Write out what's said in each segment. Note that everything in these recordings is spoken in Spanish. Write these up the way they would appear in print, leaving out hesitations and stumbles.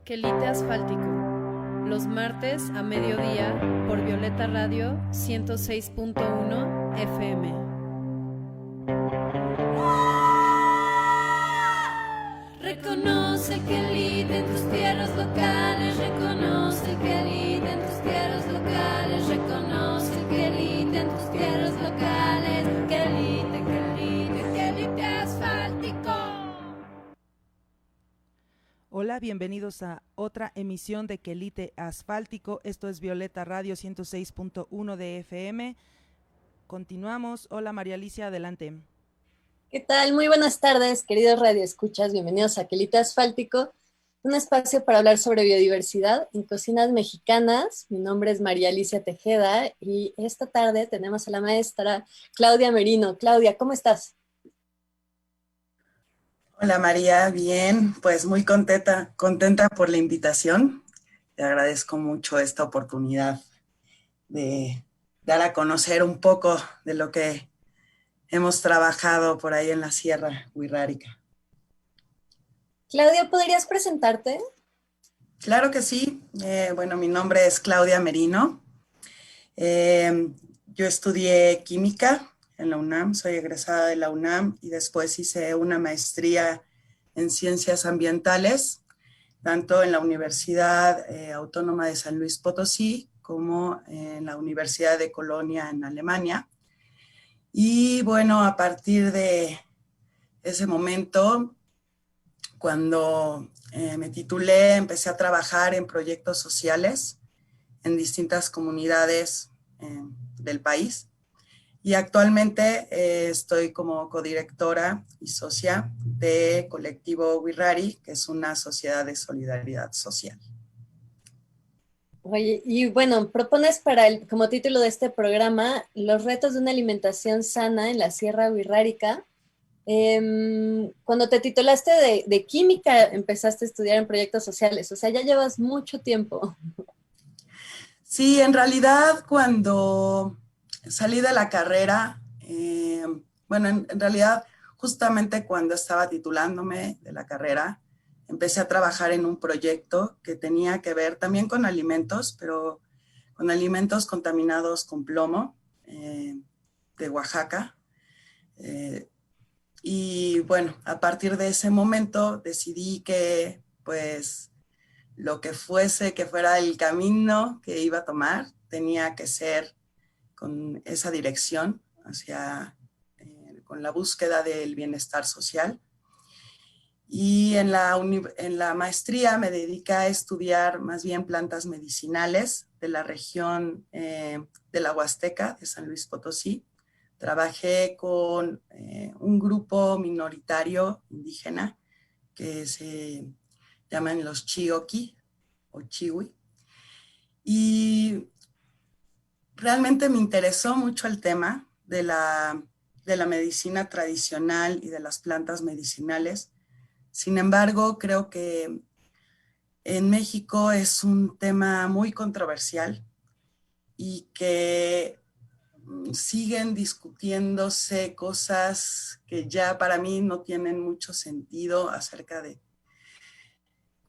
Quelite Asfáltico, los martes a mediodía por Violeta Radio 106.1 FM. Reconoce el quelite en tus tierras locales, reconoce el quelite en tus tierras locales, reconoce el quelite en tus tierras locales, quelite, quelite, quelite asfáltico. Hola, bienvenidos a otra emisión de Quelite Asfáltico. Esto es Violeta Radio 106.1 de FM. Continuamos. Hola, María Alicia, adelante. ¿Qué tal? Muy buenas tardes, queridos radioescuchas. Bienvenidos a Quelite Asfáltico, un espacio para hablar sobre biodiversidad en cocinas mexicanas. Mi nombre es María Alicia Tejeda y esta tarde tenemos a la maestra Claudia Merino. Claudia, ¿cómo estás? Hola María, bien, pues muy contenta por la invitación. Te agradezco mucho esta oportunidad de dar a conocer un poco de lo que hemos trabajado por ahí en la Sierra Wixárika. Claudia, ¿podrías presentarte? Claro que sí. Bueno, mi nombre es Claudia Merino. Yo estudié química en la UNAM, soy egresada de la UNAM y después hice una maestría en ciencias ambientales, tanto en la Universidad Autónoma de San Luis Potosí como en la Universidad de Colonia en Alemania. Y bueno, a partir de ese momento, cuando me titulé, empecé a trabajar en proyectos sociales en distintas comunidades del país. Y actualmente estoy como codirectora y socia de Colectivo Wixárika, que es una sociedad de solidaridad social. Oye, y bueno, propones como título de este programa, los retos de una alimentación sana en la Sierra Wixárika. Cuando te titulaste de química, empezaste a estudiar en proyectos sociales, o sea, ya llevas mucho tiempo. Sí, en realidad cuando salí de la carrera, bueno, en realidad justamente cuando estaba titulándome de la carrera, empecé a trabajar en un proyecto que tenía que ver también con alimentos, pero con alimentos contaminados con plomo de Oaxaca. Y bueno, a partir de ese momento decidí que pues lo que fuese, que fuera el camino que iba a tomar, tenía que ser con esa dirección con la búsqueda del bienestar social. Y en la maestría me dediqué a estudiar más bien plantas medicinales de la región de la Huasteca, de San Luis Potosí. Trabajé con un grupo minoritario indígena que se llaman los Chioqui o Chiwi. Y realmente me interesó mucho el tema de la medicina tradicional y de las plantas medicinales. Sin embargo, creo que en México es un tema muy controversial y que siguen discutiéndose cosas que ya para mí no tienen mucho sentido acerca de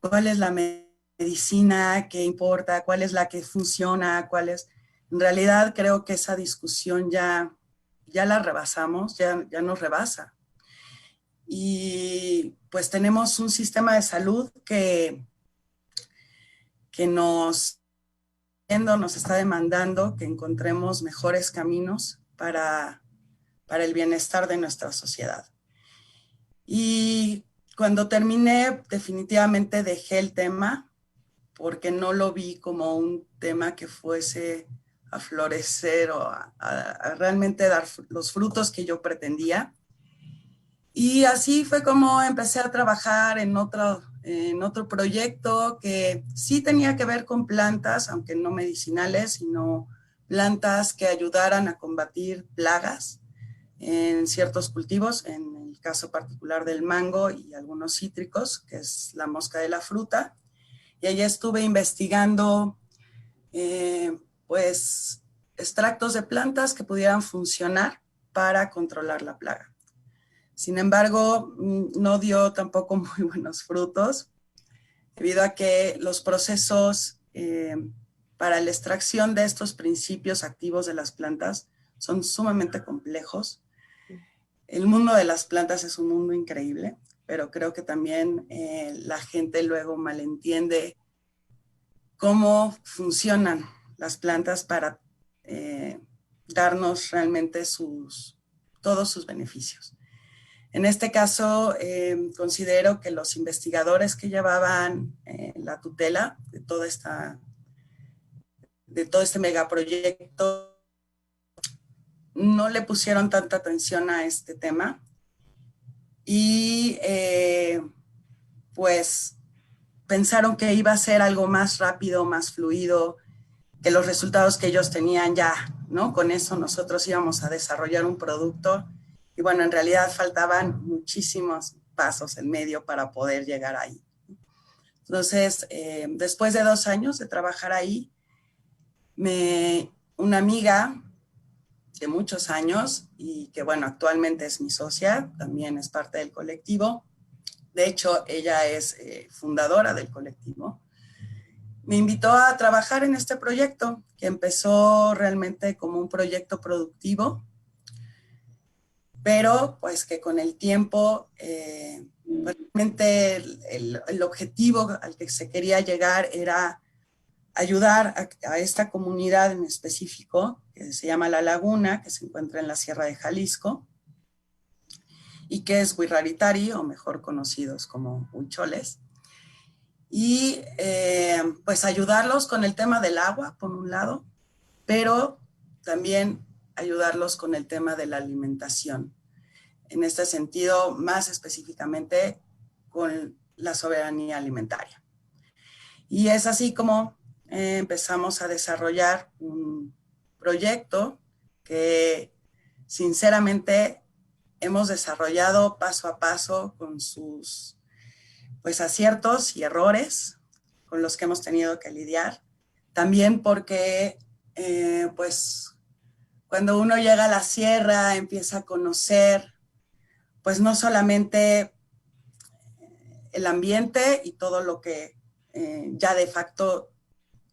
cuál es la medicina que importa, cuál es la que funciona, cuál es... En realidad creo que esa discusión ya la rebasamos, ya nos rebasa. Y pues tenemos un sistema de salud que nos está demandando que encontremos mejores caminos para el bienestar de nuestra sociedad. Y cuando terminé, definitivamente dejé el tema porque no lo vi como un tema que fuese a florecer o a realmente dar los frutos que yo pretendía. Y así fue como empecé a trabajar en otro proyecto que sí tenía que ver con plantas, aunque no medicinales, sino plantas que ayudaran a combatir plagas en ciertos cultivos, en el caso particular del mango y algunos cítricos, que es la mosca de la fruta. Y allí estuve investigando pues extractos de plantas que pudieran funcionar para controlar la plaga. Sin embargo, no dio tampoco muy buenos frutos. debido a que los procesos para la extracción de estos principios activos de las plantas son sumamente complejos. El mundo de las plantas es un mundo increíble, pero creo que también la gente luego malentiende cómo funcionan las plantas para darnos realmente todos sus beneficios. En este caso, considero que los investigadores que llevaban la tutela de todo este megaproyecto no le pusieron tanta atención a este tema y pues pensaron que iba a ser algo más rápido, más fluido, que los resultados que ellos tenían ya, ¿no? Con eso nosotros íbamos a desarrollar un producto y bueno, en realidad faltaban muchísimos pasos en medio para poder llegar ahí. Entonces, después de 2 años de trabajar ahí, una amiga de muchos años y que bueno, actualmente es mi socia, también es parte del colectivo. De hecho, ella es fundadora del colectivo. Me invitó a trabajar en este proyecto, que empezó realmente como un proyecto productivo, pero pues que con el tiempo, realmente el objetivo al que se quería llegar era ayudar a esta comunidad en específico, que se llama La Laguna, que se encuentra en la Sierra de Jalisco, y que es Huirraritari, o mejor conocidos como huicholes. Y pues ayudarlos con el tema del agua, por un lado, pero también ayudarlos con el tema de la alimentación. En este sentido, más específicamente con la soberanía alimentaria. Y es así como empezamos a desarrollar un proyecto que sinceramente hemos desarrollado paso a paso con sus pues aciertos y errores con los que hemos tenido que lidiar. También porque pues cuando uno llega a la sierra empieza a conocer pues no solamente el ambiente y todo lo que ya de facto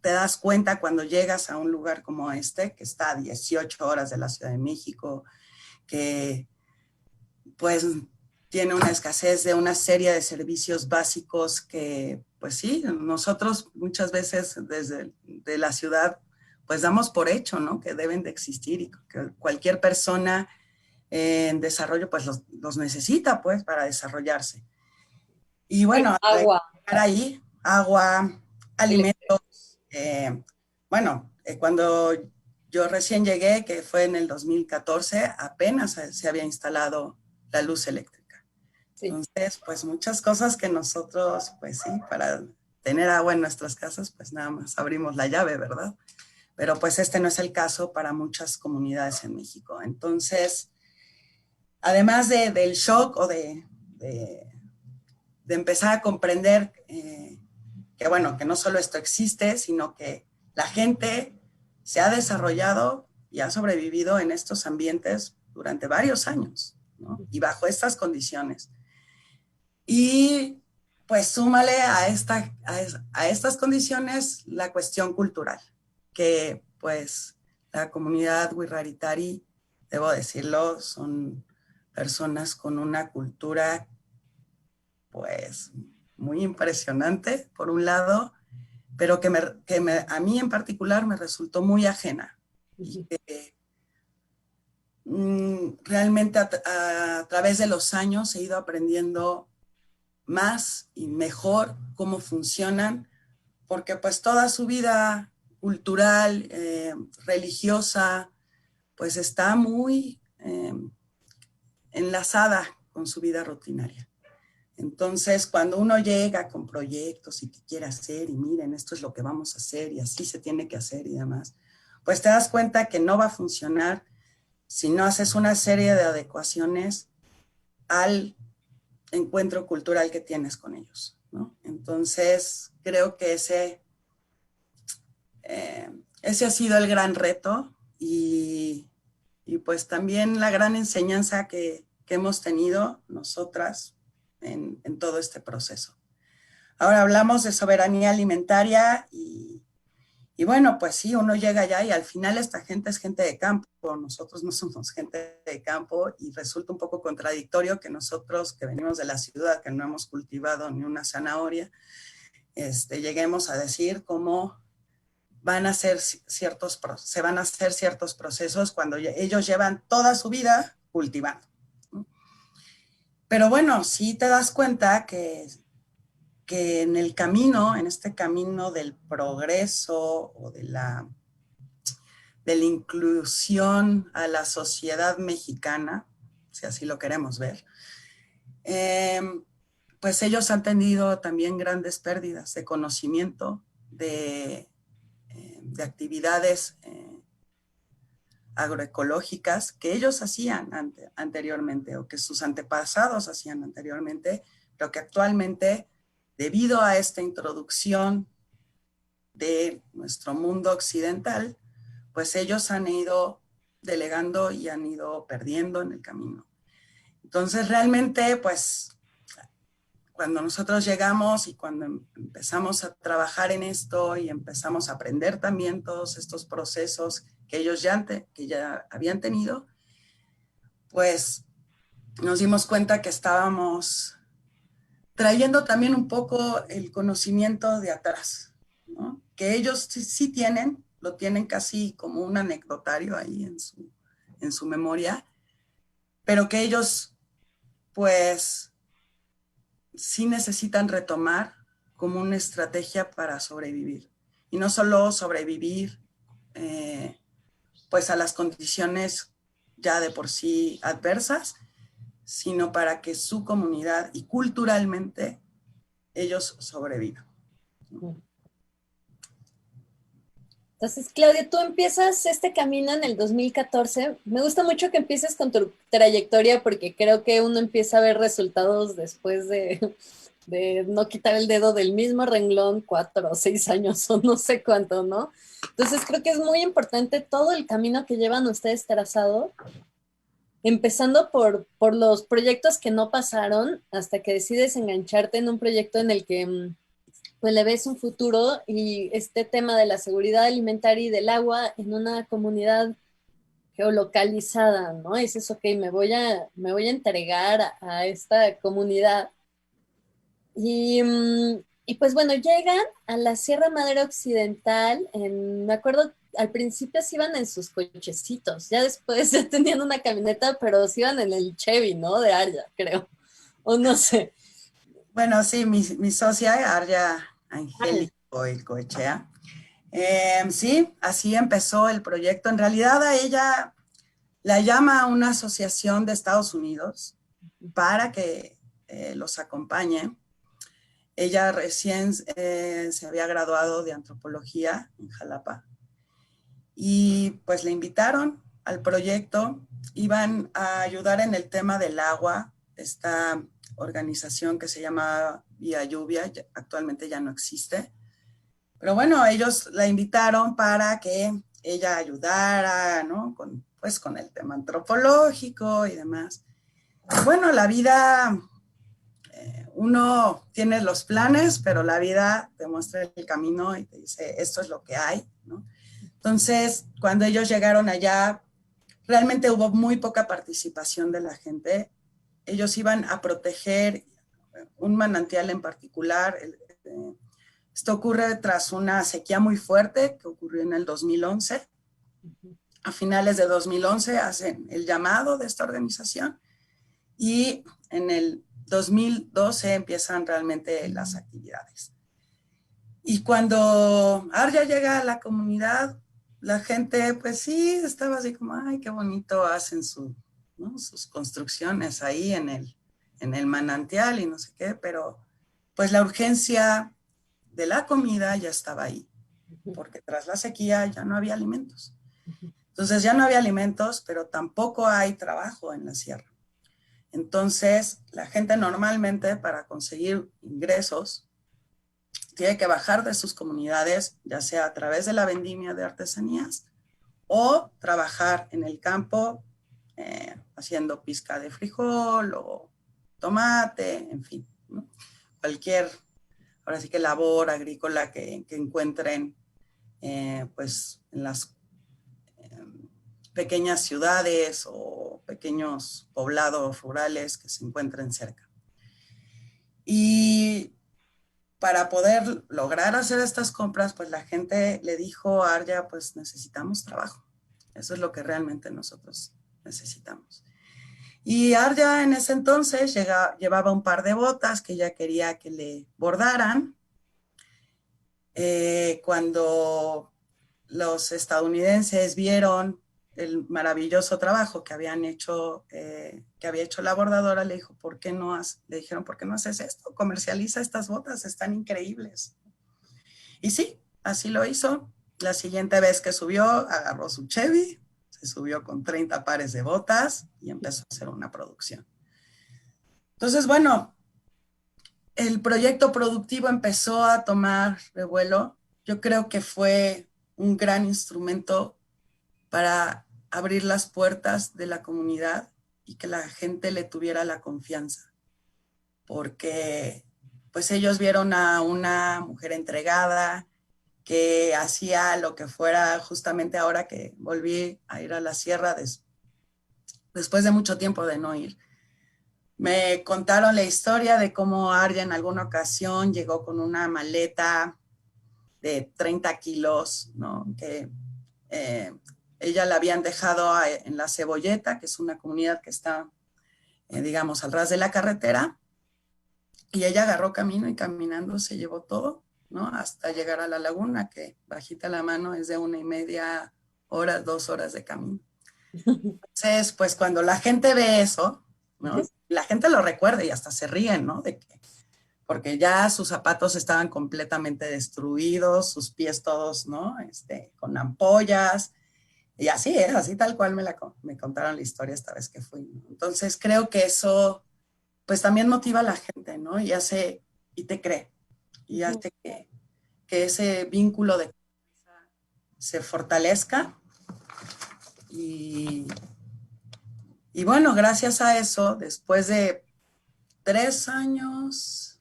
te das cuenta cuando llegas a un lugar como este, que está a 18 horas de la Ciudad de México, que pues tiene una escasez de una serie de servicios básicos que, pues sí, nosotros muchas veces desde de la ciudad, pues damos por hecho, ¿no? Que deben de existir y que cualquier persona en desarrollo, pues los necesita, pues, para desarrollarse. Y bueno, agua. Ahí, agua, alimentos. Bueno, cuando yo recién llegué, que fue en el 2014, apenas se había instalado la luz eléctrica. Sí. Entonces, pues muchas cosas que nosotros, pues sí, para tener agua en nuestras casas, pues nada más abrimos la llave, ¿verdad? Pero pues este no es el caso para muchas comunidades en México. Entonces, además del shock o de empezar a comprender que bueno, que no solo esto existe, sino que la gente se ha desarrollado y ha sobrevivido en estos ambientes durante varios años, ¿no? Y bajo estas condiciones. Y pues súmale a estas condiciones la cuestión cultural, que pues la comunidad Huirraritari, debo decirlo, son personas con una cultura pues muy impresionante, por un lado, pero que a mí en particular me resultó muy ajena. Y que realmente a través de los años he ido aprendiendo más y mejor cómo funcionan, porque pues toda su vida cultural, religiosa, pues está muy enlazada con su vida rutinaria. Entonces, cuando uno llega con proyectos y que quiere hacer, y miren, esto es lo que vamos a hacer, y así se tiene que hacer y demás, pues te das cuenta que no va a funcionar si no haces una serie de adecuaciones al encuentro cultural que tienes con ellos, ¿no? Entonces, creo que ese ha sido el gran reto y pues también la gran enseñanza que hemos tenido nosotras en todo este proceso. Ahora hablamos de soberanía alimentaria y bueno, pues sí, uno llega allá y al final esta gente es gente de campo, nosotros no somos gente de campo y resulta un poco contradictorio que nosotros que venimos de la ciudad, que no hemos cultivado ni una zanahoria, lleguemos a decir cómo se van a hacer ciertos procesos cuando ellos llevan toda su vida cultivando. Pero bueno, sí te das cuenta que en el camino, en este camino del progreso o de la inclusión a la sociedad mexicana, si así lo queremos ver, pues ellos han tenido también grandes pérdidas de conocimiento, de actividades agroecológicas que ellos hacían anteriormente o que sus antepasados hacían anteriormente, pero que actualmente, debido a esta introducción de nuestro mundo occidental, pues ellos han ido delegando y han ido perdiendo en el camino. Entonces realmente, pues, cuando nosotros llegamos y cuando empezamos a trabajar en esto y empezamos a aprender también todos estos procesos que ellos ya habían tenido, pues nos dimos cuenta que estábamos trayendo también un poco el conocimiento de atrás, ¿no? Que ellos sí tienen, lo tienen casi como un anecdotario ahí en su memoria, pero que ellos pues sí necesitan retomar como una estrategia para sobrevivir. Y no solo sobrevivir pues a las condiciones ya de por sí adversas, sino para que su comunidad y culturalmente ellos sobrevivan. Entonces, Claudia, tú empiezas este camino en el 2014. Me gusta mucho que empieces con tu trayectoria porque creo que uno empieza a ver resultados después de no quitar el dedo del mismo renglón 4 o 6 años o no sé cuánto, ¿no? Entonces, creo que es muy importante todo el camino que llevan ustedes trazado, empezando por los proyectos que no pasaron hasta que decides engancharte en un proyecto en el que pues le ves un futuro y este tema de la seguridad alimentaria y del agua en una comunidad geolocalizada, ¿no? Dices, ok, me voy a entregar a esta comunidad. Y pues bueno, llegan a la Sierra Madre Occidental, me acuerdo, al principio se iban en sus cochecitos, ya después ya tenían una camioneta, pero se iban en el Chevy, ¿no? De Arya, creo, o no sé. Bueno, sí, mi socia, Arya Angélico y Coechea. Sí, así empezó el proyecto. En realidad a ella la llama una asociación de Estados Unidos para que los acompañe. Ella recién se había graduado de antropología en Jalapa y pues le invitaron al proyecto. Iban a ayudar en el tema del agua, esta organización que se llama Vía Lluvia, actualmente ya no existe. Pero bueno, ellos la invitaron para que ella ayudara, ¿no? Pues con el tema antropológico y demás. Bueno, la vida, uno tiene los planes, pero la vida te muestra el camino y te dice, esto es lo que hay, ¿no? Entonces, cuando ellos llegaron allá, realmente hubo muy poca participación de la gente. Ellos iban a proteger un manantial en particular. Esto ocurre tras una sequía muy fuerte que ocurrió en el 2011. A finales de 2011 hacen el llamado de esta organización y en el 2012 empiezan realmente las actividades. Y cuando Arya llega a la comunidad, la gente pues sí estaba así como, ay, qué bonito hacen ¿no? sus construcciones ahí en el manantial y no sé qué, pero pues la urgencia de la comida ya estaba ahí, porque tras la sequía ya no había alimentos. Entonces ya no había alimentos, pero tampoco hay trabajo en la sierra. Entonces la gente normalmente para conseguir ingresos tiene que bajar de sus comunidades, ya sea a través de la vendimia de artesanías o trabajar en el campo haciendo pizca de frijol o tomate, en fin, ¿no? Cualquier ahora sí que labor agrícola que encuentren pues en las pequeñas ciudades o pequeños poblados rurales que se encuentren cerca. Y para poder lograr hacer estas compras, pues la gente le dijo a Arya, pues necesitamos trabajo. Eso es lo que realmente nosotros necesitamos. Y Arya en ese entonces llevaba un par de botas que ella quería que le bordaran. Cuando los estadounidenses vieron el maravilloso trabajo que había hecho la bordadora, le dijeron, ¿por qué no haces esto? Comercializa estas botas, están increíbles. Y sí, así lo hizo. La siguiente vez que subió, agarró su Chevy, se subió con 30 pares de botas y empezó a hacer una producción. Entonces, bueno, el proyecto productivo empezó a tomar revuelo. Yo creo que fue un gran instrumento para abrir las puertas de la comunidad y que la gente le tuviera la confianza, porque pues ellos vieron a una mujer entregada que hacía lo que fuera. Justamente ahora que volví a ir a la sierra después de mucho tiempo de no ir, me contaron la historia de cómo Arya en alguna ocasión llegó con una maleta de 30 kilos, ¿no? Que ella la habían dejado en La Cebolleta, que es una comunidad que está, digamos, al ras de la carretera, y ella agarró camino y caminando se llevó todo, ¿no? Hasta llegar a la laguna, que bajita la mano es de 1.5 horas, 2 horas de camino. Entonces, pues cuando la gente ve eso, ¿no? La gente lo recuerda y hasta se ríen, ¿no? Porque ya sus zapatos estaban completamente destruidos, sus pies todos, ¿no? Con ampollas, y así es, así tal cual me contaron la historia esta vez que fui, ¿no? Entonces creo que eso, pues también motiva a la gente, ¿no? Y te cree, y hace que ese vínculo de se fortalezca. Y bueno, gracias a eso, después de 3 años,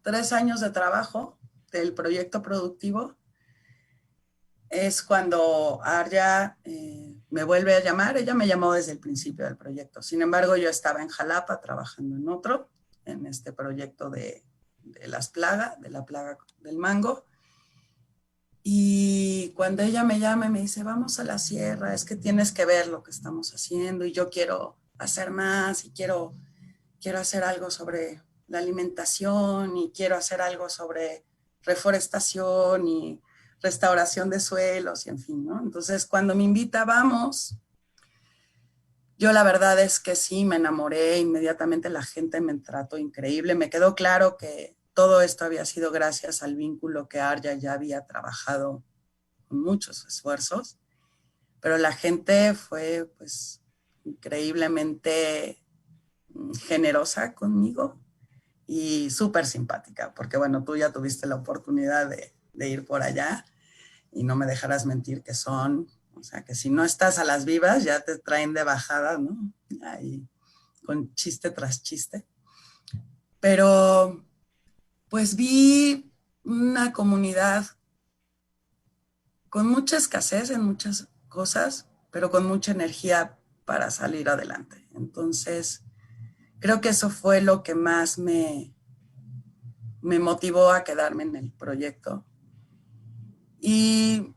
3 años de trabajo del proyecto productivo, es cuando Arya me vuelve a llamar. Ella me llamó desde el principio del proyecto. Sin embargo, yo estaba en Jalapa trabajando en este proyecto de la plaga del mango. Y cuando ella me llama y me dice, vamos a la sierra, es que tienes que ver lo que estamos haciendo y yo quiero hacer más y quiero hacer algo sobre la alimentación y quiero hacer algo sobre reforestación y restauración de suelos y en fin, ¿no? Entonces, cuando me invita, vamos, yo la verdad es que sí, me enamoré inmediatamente, la gente me trató increíble, me quedó claro que todo esto había sido gracias al vínculo que Arya ya había trabajado con muchos esfuerzos, pero la gente fue pues increíblemente generosa conmigo y súper simpática, porque bueno, tú ya tuviste la oportunidad de ir por allá y no me dejarás mentir que o sea, que si no estás a las vivas ya te traen de bajada, ¿no? Ahí con chiste tras chiste. Pero pues vi una comunidad con mucha escasez en muchas cosas, pero con mucha energía para salir adelante. Entonces, creo que eso fue lo que más me motivó a quedarme en el proyecto. Y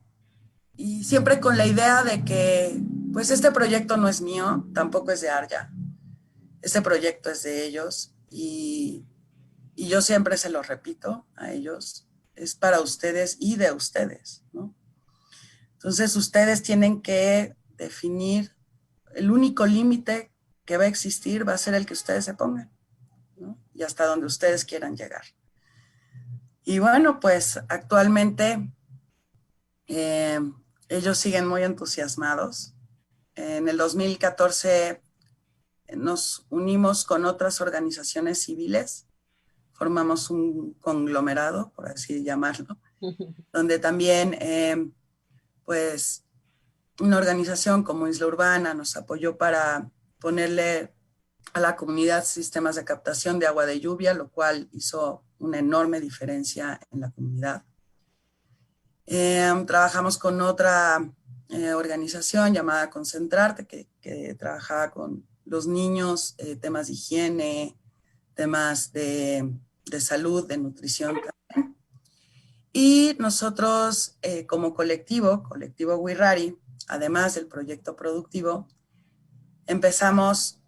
siempre con la idea de que, pues este proyecto no es mío, tampoco es de Arya. Este proyecto es de ellos y yo siempre se lo repito a ellos, es para ustedes y de ustedes, ¿no? Entonces ustedes tienen que definir el único límite que va a existir, va a ser el que ustedes se pongan, ¿no? Y hasta donde ustedes quieran llegar. Y bueno, pues actualmente ellos siguen muy entusiasmados. En el 2014 nos unimos con otras organizaciones civiles, formamos un conglomerado, por así llamarlo, donde también pues una organización como Isla Urbana nos apoyó para ponerle a la comunidad sistemas de captación de agua de lluvia, lo cual hizo una enorme diferencia en la comunidad. Trabajamos con otra organización llamada Concentrarte, que trabajaba con los niños, temas de higiene, temas de salud, de nutrición también. Y nosotros, como colectivo Wirrari, además del proyecto productivo, empezamos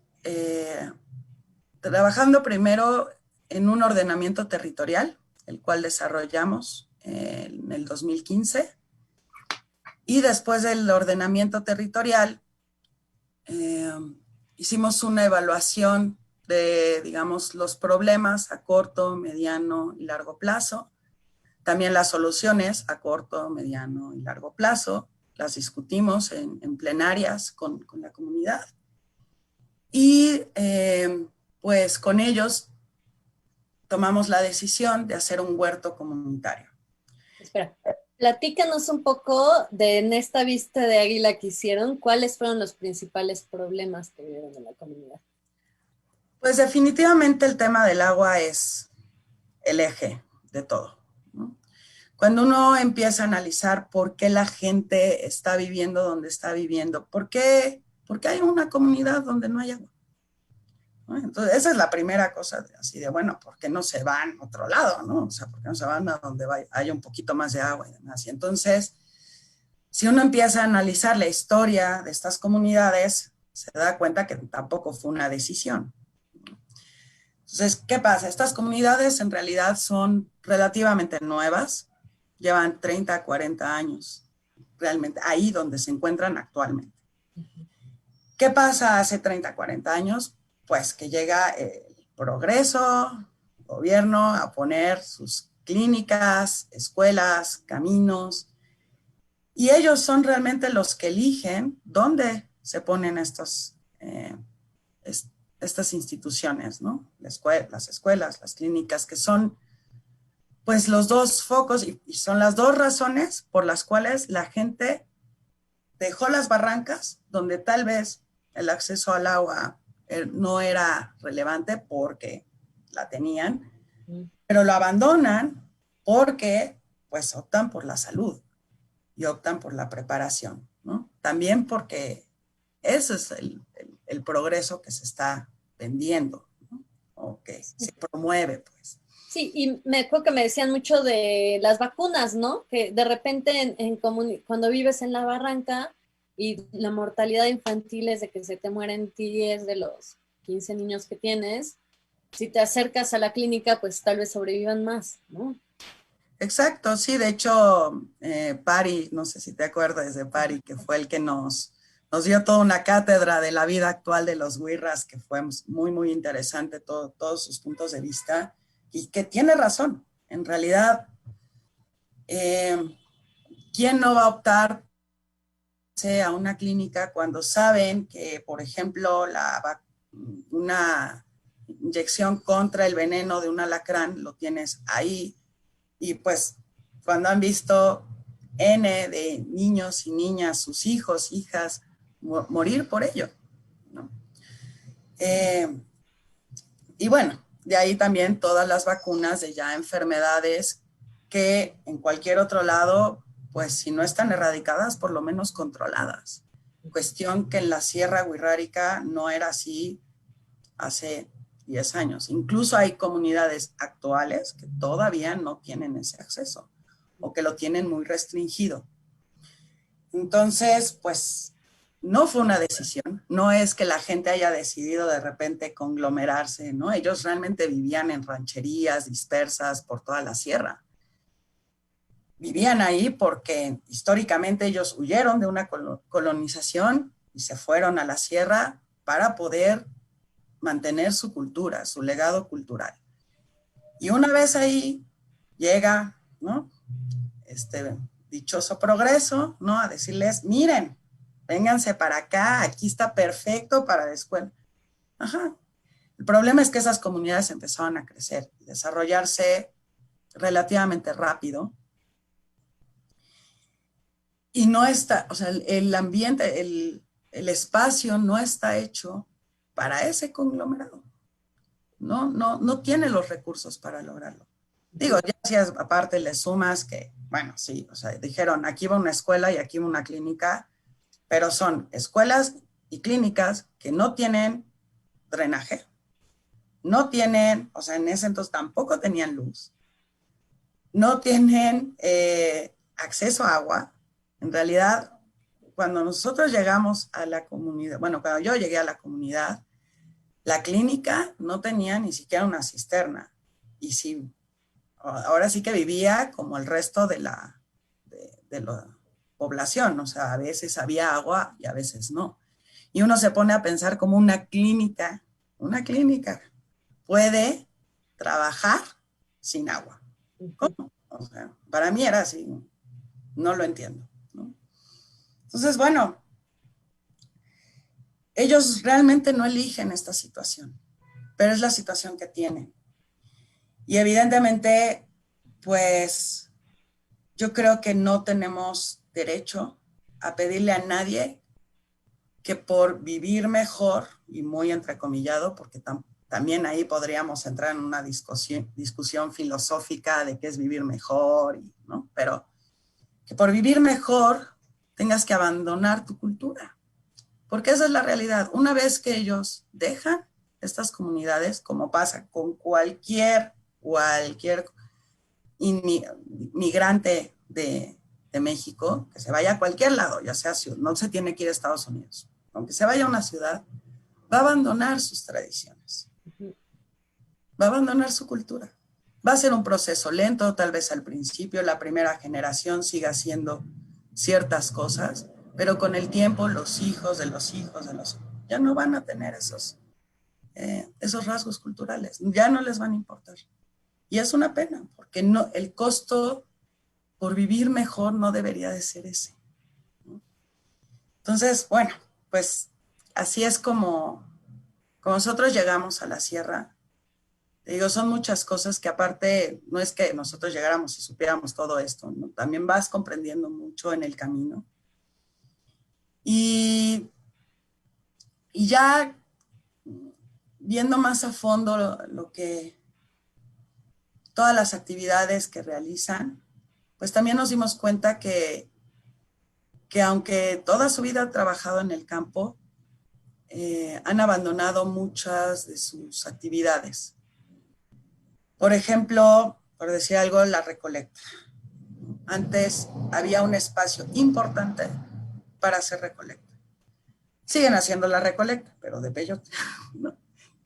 trabajando primero en un ordenamiento territorial, el cual desarrollamos en el 2015. Y después del ordenamiento territorial, hicimos una evaluación de, digamos, los problemas a corto, mediano y largo plazo. También las soluciones a corto, mediano y largo plazo. Las discutimos en plenarias con la comunidad. Y pues con ellos tomamos la decisión de hacer un huerto comunitario. Espera, platícanos un poco de en esta vista de águila que hicieron, ¿cuáles fueron los principales problemas que vieron en la comunidad? Pues definitivamente el tema del agua es el eje de todo, ¿no? Cuando uno empieza a analizar por qué la gente está viviendo donde está viviendo, ¿por qué hay una comunidad donde no hay agua? ¿No? Entonces, esa es la primera cosa, así de, bueno, ¿por qué no se van a otro lado, no? O sea, ¿por qué no se van a donde haya un poquito más de agua y demás? Y entonces, si uno empieza a analizar la historia de estas comunidades, se da cuenta que tampoco fue una decisión. Entonces, ¿qué pasa? Estas comunidades en realidad son relativamente nuevas, llevan 30, 40 años realmente ahí donde se encuentran actualmente. ¿Qué pasa hace 30, 40 años? Pues que llega el progreso, el gobierno a poner sus clínicas, escuelas, caminos, y ellos son realmente los que eligen dónde se ponen estas instituciones, ¿no? Las escuelas, las clínicas, que son pues los dos focos y son las dos razones por las cuales la gente dejó las barrancas, donde tal vez el acceso al agua no era relevante porque la tenían, pero lo abandonan porque pues optan por la salud y optan por la preparación, ¿no? También porque ese es el progreso que se está vendiendo, ¿no? O que se promueve, pues. Sí, y me acuerdo que me decían mucho de las vacunas, ¿no? Que de repente cuando vives en la barranca y la mortalidad infantil es de que se te mueren 10 de los 15 niños que tienes, si te acercas a la clínica, pues tal vez sobrevivan más, ¿no? Exacto, sí, de hecho, Pari, no sé si te acuerdas de Pari, que fue el que nos dio toda una cátedra de la vida actual de los Wirras, que fue muy, muy interesante, todos sus puntos de vista, y que tiene razón. En realidad, ¿quién no va a optar a una clínica cuando saben que, por ejemplo, una inyección contra el veneno de un alacrán lo tienes ahí? Y pues cuando han visto N de niños y niñas, sus hijos, hijas, morir por ello, ¿no? Y bueno, de ahí también todas las vacunas de ya enfermedades que en cualquier otro lado, pues si no están erradicadas, por lo menos controladas. Cuestión que en la Sierra Wixárika no era así hace 10 años. Incluso hay comunidades actuales que todavía no tienen ese acceso o que lo tienen muy restringido. Entonces, pues, no fue una decisión. No es que la gente haya decidido de repente conglomerarse, ¿no? Ellos realmente vivían en rancherías dispersas por toda la sierra. Vivían ahí porque históricamente ellos huyeron de una colonización y se fueron a la sierra para poder mantener su cultura, su legado cultural. Y una vez ahí llega, ¿no?, este dichoso progreso, ¿no?, a decirles, miren, vénganse para acá, aquí está perfecto para la escuela. Ajá. El problema es que esas comunidades empezaron a crecer y desarrollarse relativamente rápido. Y no está, o sea, el ambiente, el espacio no está hecho para ese conglomerado. No tiene los recursos para lograrlo. Digo, ya si aparte le sumas que, bueno, sí, o sea, dijeron, aquí va una escuela y aquí va una clínica, pero son escuelas y clínicas que no tienen drenaje, no tienen, o sea, en ese entonces tampoco tenían luz, no tienen acceso a agua. En realidad, cuando nosotros llegamos a la comunidad, bueno, cuando yo llegué a la comunidad, la clínica no tenía ni siquiera una cisterna. Y sí, ahora sí que vivía como el resto de la población. O sea, a veces había agua y a veces no. Y uno se pone a pensar como una clínica puede trabajar sin agua. ¿Cómo? O sea, para mí era así, no lo entiendo, ¿no? Entonces, bueno, ellos realmente no eligen esta situación, pero es la situación que tienen. Y evidentemente, pues, yo creo que no tenemos derecho a pedirle a nadie que por vivir mejor, y muy entrecomillado, porque también ahí podríamos entrar en una discusión filosófica de qué es vivir mejor, ¿no? Pero que por vivir mejor tengas que abandonar tu cultura. Porque esa es la realidad. Una vez que ellos dejan estas comunidades, como pasa con cualquier inmigrante de México, que se vaya a cualquier lado, ya sea ciudad, no se tiene que ir a Estados Unidos, aunque se vaya a una ciudad, va a abandonar sus tradiciones, va a abandonar su cultura. Va a ser un proceso lento, tal vez al principio, la primera generación siga haciendo ciertas cosas, pero con el tiempo los hijos de los hijos de los ya no van a tener esos rasgos culturales, ya no les van a importar. Y es una pena, porque no, el costo por vivir mejor no debería de ser ese, ¿no? Entonces, bueno, pues así es como nosotros llegamos a la sierra. Te digo, son muchas cosas que aparte no es que nosotros llegáramos y supiéramos todo esto, ¿no? También vas comprendiendo mucho en el camino. Y ya viendo más a fondo todas las actividades que realizan, pues también nos dimos cuenta que aunque toda su vida han trabajado en el campo, han abandonado muchas de sus actividades. Por ejemplo, por decir algo, la recolecta. Antes había un espacio importante para hacer recolecta. Siguen haciendo la recolecta, pero de peyote, ¿no?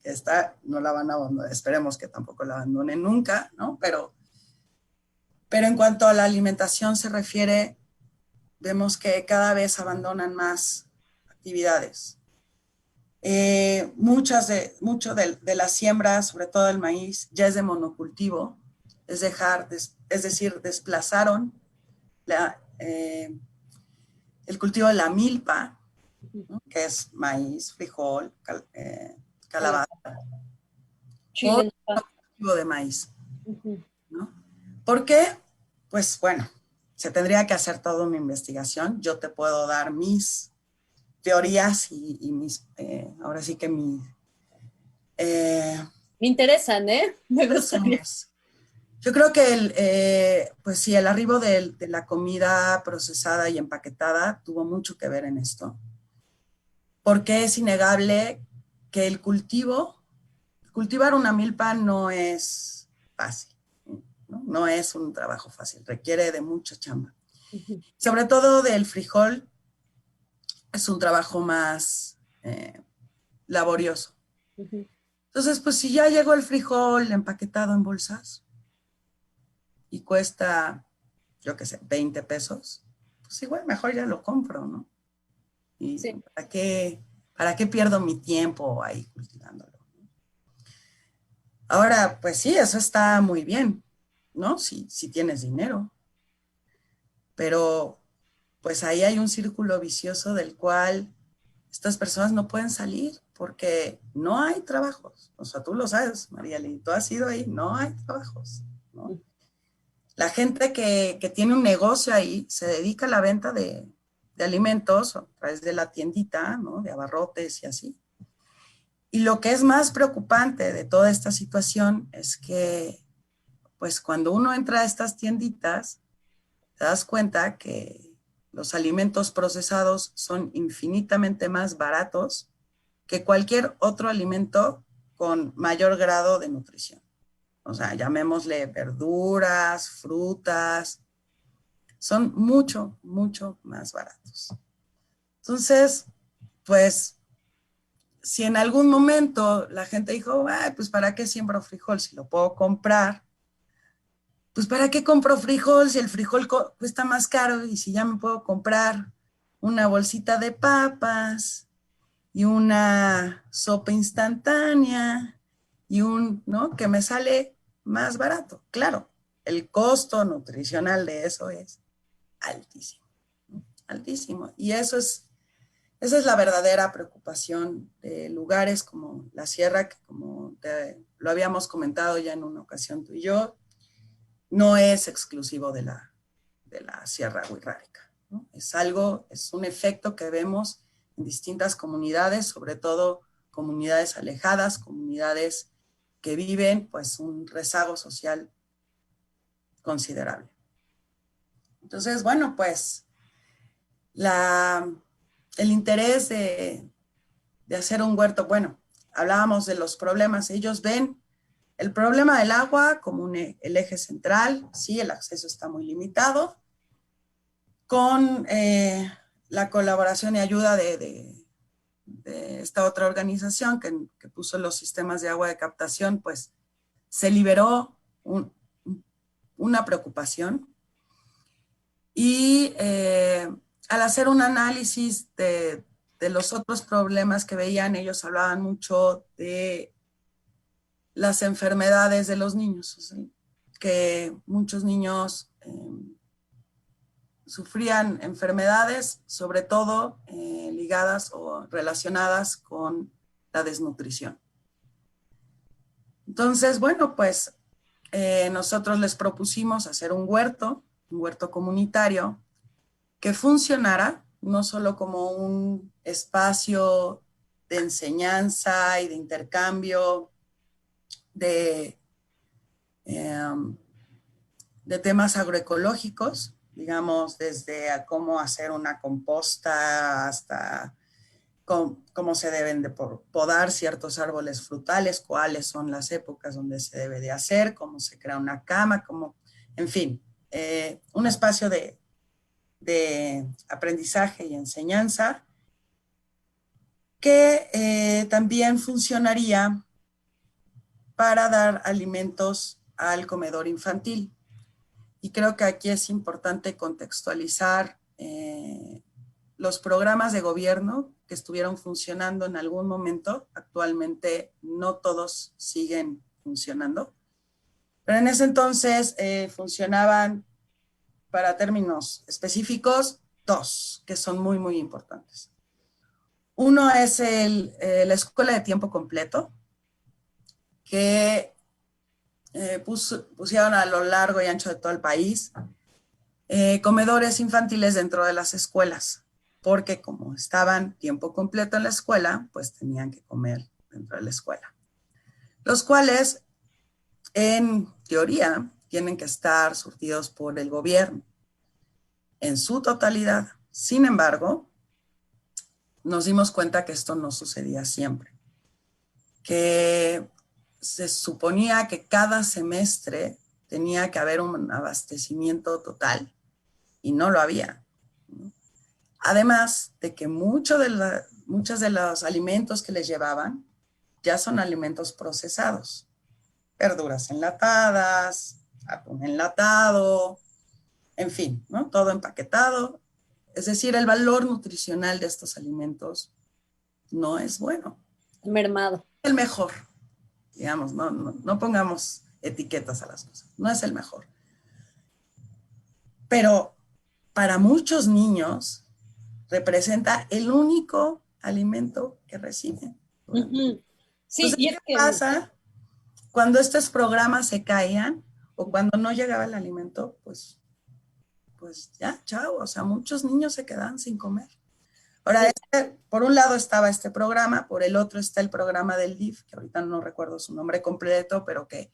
Que no la van a abandonar, esperemos que tampoco la abandonen nunca, ¿no? Pero en cuanto a la alimentación se refiere, vemos que cada vez abandonan más actividades. Mucho de la siembra, sobre todo el maíz, ya es de monocultivo, es decir, desplazaron el cultivo de la milpa, ¿no? Que es maíz, frijol, calabaza, por el cultivo de maíz, ¿no? ¿Por qué? Pues bueno, se tendría que hacer toda una investigación. Yo te puedo dar mis teorías y mis, ahora sí que me interesan, ¿eh? Me gustaría. Yo creo que pues sí, el arribo de la comida procesada y empaquetada tuvo mucho que ver en esto, porque es innegable que cultivar una milpa no es fácil, ¿no? No es un trabajo fácil, requiere de mucha chamba. Sobre todo del frijol, es un trabajo más laborioso. Entonces, pues si ya llegó el frijol empaquetado en bolsas y cuesta, yo qué sé, 20 pesos, pues igual mejor ya lo compro, ¿no? Y sí. ¿Para qué pierdo mi tiempo ahí cultivándolo? Ahora, pues sí, eso está muy bien, ¿no? Si tienes dinero. Pero pues ahí hay un círculo vicioso del cual estas personas no pueden salir porque no hay trabajos. O sea, tú lo sabes, Marieli, tú has ido ahí, no hay trabajos, ¿no? La gente que tiene un negocio ahí se dedica a la venta de alimentos a través de la tiendita, ¿no? De abarrotes y así. Y lo que es más preocupante de toda esta situación es que, pues cuando uno entra a estas tienditas, te das cuenta que los alimentos procesados son infinitamente más baratos que cualquier otro alimento con mayor grado de nutrición. O sea, llamémosle verduras, frutas, son mucho, mucho más baratos. Entonces, pues, si en algún momento la gente dijo, ay, pues, ¿para qué siembro frijol si lo puedo comprar? Pues, ¿para qué compro frijol si el frijol cuesta más caro y si ya me puedo comprar una bolsita de papas y una sopa instantánea y ¿no? Que me sale más barato? Claro, el costo nutricional de eso es altísimo, ¿no? Altísimo. Y esa es la verdadera preocupación de lugares como la Sierra, que como lo habíamos comentado ya en una ocasión tú y yo, no es exclusivo de la Sierra Wixárika, ¿no? Es un efecto que vemos en distintas comunidades, sobre todo comunidades alejadas, comunidades que viven pues un rezago social considerable. Entonces, bueno, pues el interés de hacer un huerto, bueno, hablábamos de los problemas, ellos ven el problema del agua como el eje central, sí, el acceso está muy limitado, con la colaboración y ayuda de esta otra organización que puso los sistemas de agua de captación, pues se liberó una preocupación. Y al hacer un análisis de los otros problemas que veían, ellos hablaban mucho de las enfermedades de los niños, o sea, que muchos niños sufrían enfermedades, sobre todo ligadas o relacionadas con la desnutrición. Entonces, bueno, pues nosotros les propusimos hacer un huerto comunitario que funcionara no solo como un espacio de enseñanza y de intercambio de temas agroecológicos, digamos, desde a cómo hacer una composta hasta cómo se deben de podar ciertos árboles frutales, cuáles son las épocas donde se debe de hacer, cómo se crea una cama, en fin, un espacio de aprendizaje y enseñanza que también funcionaría para dar alimentos al comedor infantil. Y creo que aquí es importante contextualizar los programas de gobierno que estuvieron funcionando en algún momento. Actualmente no todos siguen funcionando, pero en ese entonces funcionaban, para términos específicos, dos, que son muy, muy importantes. Uno es la escuela de tiempo completo, que pusieron a lo largo y ancho de todo el país comedores infantiles dentro de las escuelas, porque como estaban tiempo completo en la escuela, pues tenían que comer dentro de la escuela. Los cuales, en teoría, tienen que estar surtidos por el gobierno en su totalidad. Sin embargo, nos dimos cuenta que esto no sucedía siempre, que se suponía que cada semestre tenía que haber un abastecimiento total y no lo había, ¿no? Además de que muchos de los alimentos que les llevaban ya son alimentos procesados, verduras enlatadas, atún enlatado, en fin, ¿no? Todo empaquetado. Es decir, el valor nutricional de estos alimentos no es bueno. Mermado. El mejor, digamos, no pongamos etiquetas a las cosas, no es el mejor. Pero para muchos niños representa el único alimento que reciben. Uh-huh. Sí, entonces, y es ¿qué pasa cuando estos programas se caían o cuando no llegaba el alimento? Pues ya, chao, o sea, muchos niños se quedaban sin comer. Ahora, por un lado estaba este programa, por el otro está el programa del DIF, que ahorita no recuerdo su nombre completo, pero que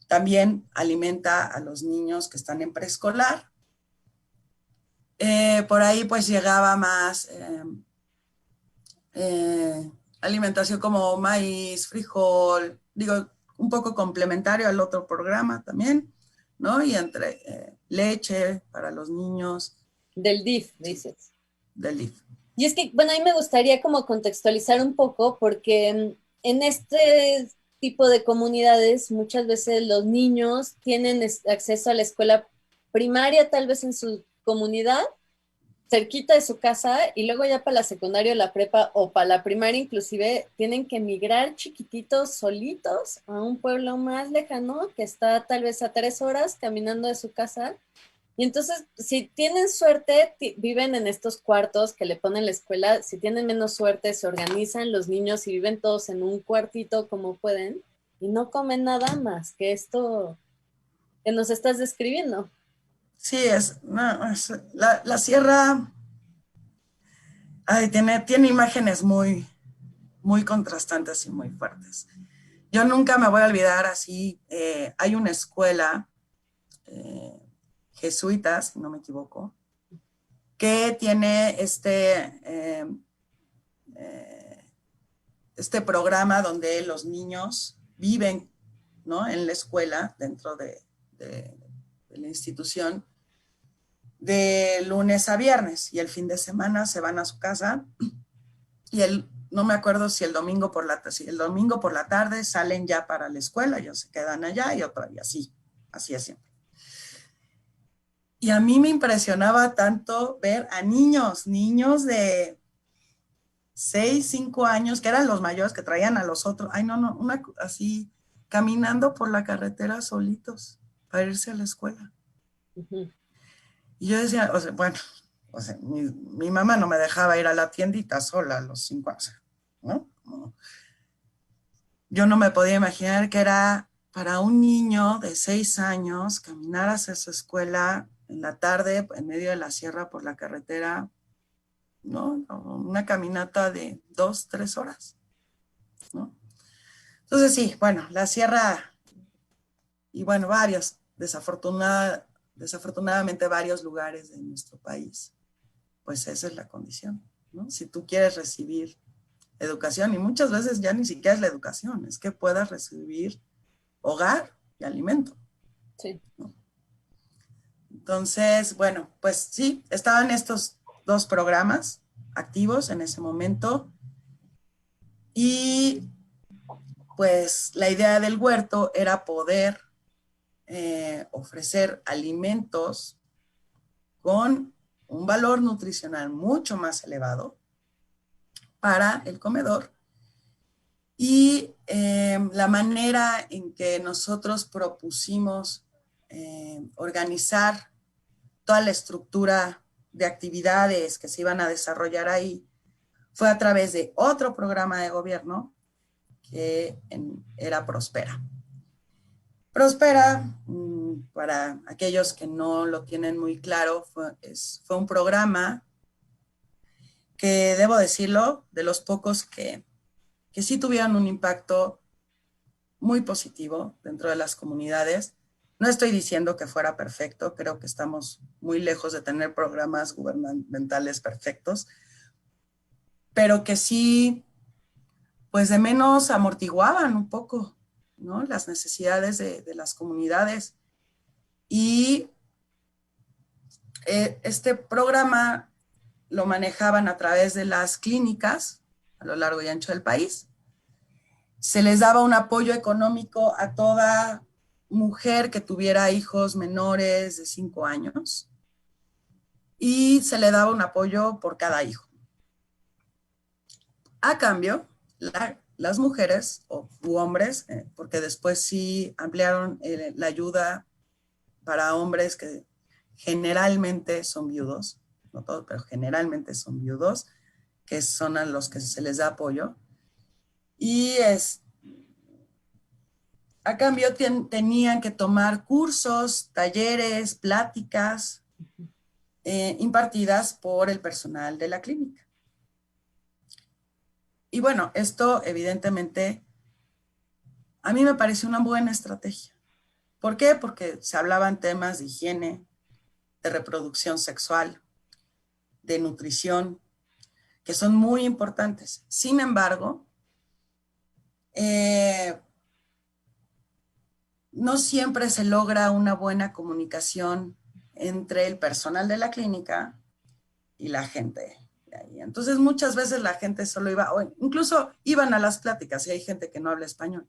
también alimenta a los niños que están en preescolar. Por ahí pues llegaba más alimentación como maíz, frijol, digo, un poco complementario al otro programa también, ¿no? Y entre leche para los niños. Del DIF, dices. Del DIF. Y es que, bueno, a mí me gustaría como contextualizar un poco, porque en este tipo de comunidades muchas veces los niños tienen acceso a la escuela primaria, tal vez en su comunidad, cerquita de su casa, y luego ya para la secundaria o la prepa o para la primaria inclusive tienen que emigrar chiquititos solitos a un pueblo más lejano que está tal vez a 3 horas caminando de su casa. Y entonces, si tienen suerte, viven en estos cuartos que le ponen la escuela. Si tienen menos suerte, se organizan los niños y viven todos en un cuartito como pueden y no comen nada más que esto que nos estás describiendo. Sí, la sierra tiene imágenes muy, muy contrastantes y muy fuertes. Yo nunca me voy a olvidar así, hay una escuela jesuita, si no me equivoco, que tiene este programa donde los niños viven, ¿no?, en la escuela, dentro de la institución, de lunes a viernes, y el fin de semana se van a su casa, y no me acuerdo si el domingo por la tarde salen ya para la escuela, ya se quedan allá, y así es siempre. Y a mí me impresionaba tanto ver a niños de 6, 5 años, que eran los mayores, que traían a los otros, así, caminando por la carretera solitos para irse a la escuela. Uh-huh. Y yo decía, mi mamá no me dejaba ir a la tiendita sola a los 5 años, ¿no? Yo no me podía imaginar que era para un niño de 6 años caminar hacia su escuela en la tarde, en medio de la sierra, por la carretera, ¿no? Una caminata de 2, 3 horas, ¿no? Entonces sí, bueno, la sierra, y bueno, desafortunadamente varios lugares de nuestro país, pues esa es la condición, ¿no? Si tú quieres recibir educación, y muchas veces ya ni siquiera es la educación, es que puedas recibir hogar y alimento. Sí. ¿No? Entonces, bueno, pues sí, estaban estos 2 programas activos en ese momento, y pues la idea del huerto era poder ofrecer alimentos con un valor nutricional mucho más elevado para el comedor, y la manera en que nosotros propusimos organizar toda la estructura de actividades que se iban a desarrollar ahí fue a través de otro programa de gobierno que era Prospera. Prospera, para aquellos que no lo tienen muy claro, fue un programa que, debo decirlo, de los pocos que sí tuvieron un impacto muy positivo dentro de las comunidades. No estoy diciendo que fuera perfecto, creo que estamos muy lejos de tener programas gubernamentales perfectos, pero que sí, pues de menos amortiguaban un poco, ¿no?, las necesidades de las comunidades. Y este programa lo manejaban a través de las clínicas a lo largo y ancho del país. Se les daba un apoyo económico a toda mujer que tuviera hijos menores de 5 años, y se le daba un apoyo por cada hijo. A cambio, las mujeres u hombres, porque después sí ampliaron la ayuda para hombres que generalmente son viudos, no todos, pero generalmente son viudos, que son a los que se les da apoyo. Y a cambio tenían que tomar cursos, talleres, pláticas impartidas por el personal de la clínica. Y bueno, esto evidentemente a mí me parece una buena estrategia. ¿Por qué? Porque se hablaban temas de higiene, de reproducción sexual, de nutrición, que son muy importantes. Sin embargo, no siempre se logra una buena comunicación entre el personal de la clínica y la gente de ahí. Entonces muchas veces la gente solo iba, o incluso iban a las pláticas, y hay gente que no habla español.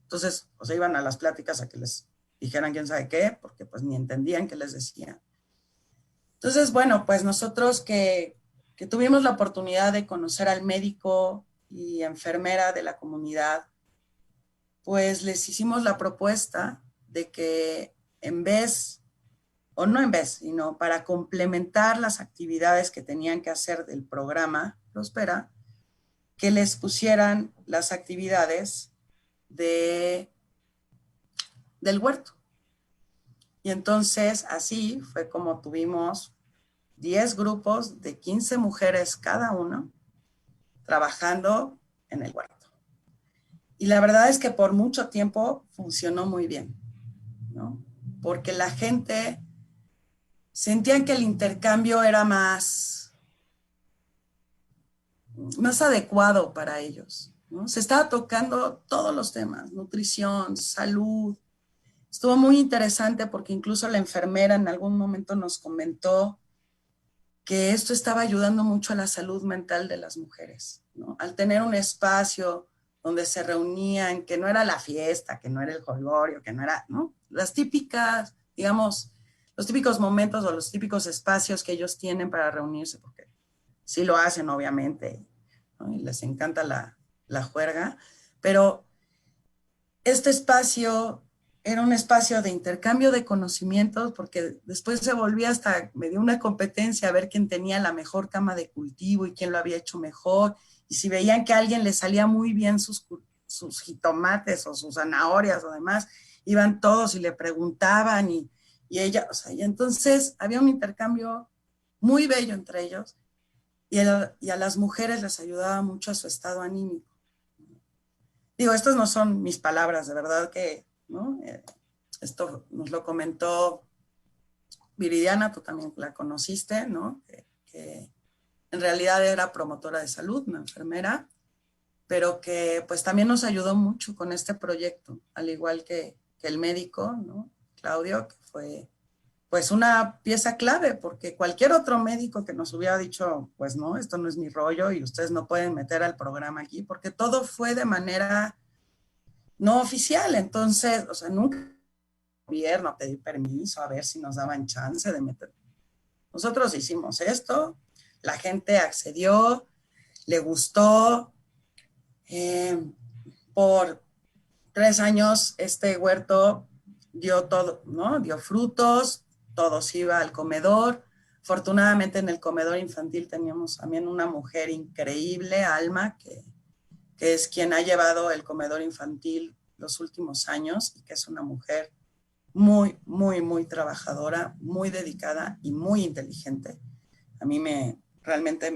Entonces, o sea, iban a las pláticas a que les dijeran quién sabe qué, porque pues ni entendían qué les decían. Entonces, bueno, pues nosotros que tuvimos la oportunidad de conocer al médico y enfermera de la comunidad, pues les hicimos la propuesta de que en vez, o no en vez, sino para complementar las actividades que tenían que hacer del programa Prospera, que les pusieran las actividades del huerto. Y entonces así fue como tuvimos 10 grupos de 15 mujeres cada uno trabajando en el huerto. Y la verdad es que por mucho tiempo funcionó muy bien, ¿no? Porque la gente sentía que el intercambio era más adecuado para ellos, ¿no? Se estaba tocando todos los temas, nutrición, salud. Estuvo muy interesante porque incluso la enfermera en algún momento nos comentó que esto estaba ayudando mucho a la salud mental de las mujeres, ¿no? Al tener un espacio donde se reunían, que no era la fiesta, que no era el jolgorio, que no era, ¿no? Las típicas, digamos, los típicos momentos o los típicos espacios que ellos tienen para reunirse, porque sí lo hacen, obviamente, ¿no? Y les encanta la juerga, pero este espacio era un espacio de intercambio de conocimientos, porque después se volvía hasta medio una competencia a ver quién tenía la mejor cama de cultivo y quién lo había hecho mejor. Y si veían que a alguien le salía muy bien sus jitomates o sus zanahorias o demás, iban todos y le preguntaban y ella, o sea, y entonces había un intercambio muy bello entre ellos y a las mujeres les ayudaba mucho a su estado anímico. Digo, estas no son mis palabras, de verdad que, ¿no? Esto nos lo comentó Viridiana, tú también la conociste, ¿no? Que en realidad era promotora de salud, una enfermera, pero que pues también nos ayudó mucho con este proyecto, al igual que el médico, ¿no? Claudio, que fue pues una pieza clave, porque cualquier otro médico que nos hubiera dicho, pues no, esto no es mi rollo y ustedes no pueden meter al programa aquí, porque todo fue de manera no oficial. Entonces, o sea, nunca el gobierno pedí permiso a ver si nos daban chance de meter. Nosotros hicimos esto, la gente accedió, le gustó. Por 3 años este huerto dio todo, ¿no? Dio frutos, todos iba al comedor. Afortunadamente en el comedor infantil teníamos también una mujer increíble, Alma, que es quien ha llevado el comedor infantil los últimos años y que es una mujer muy, muy, muy trabajadora, muy dedicada y muy inteligente. A mí realmente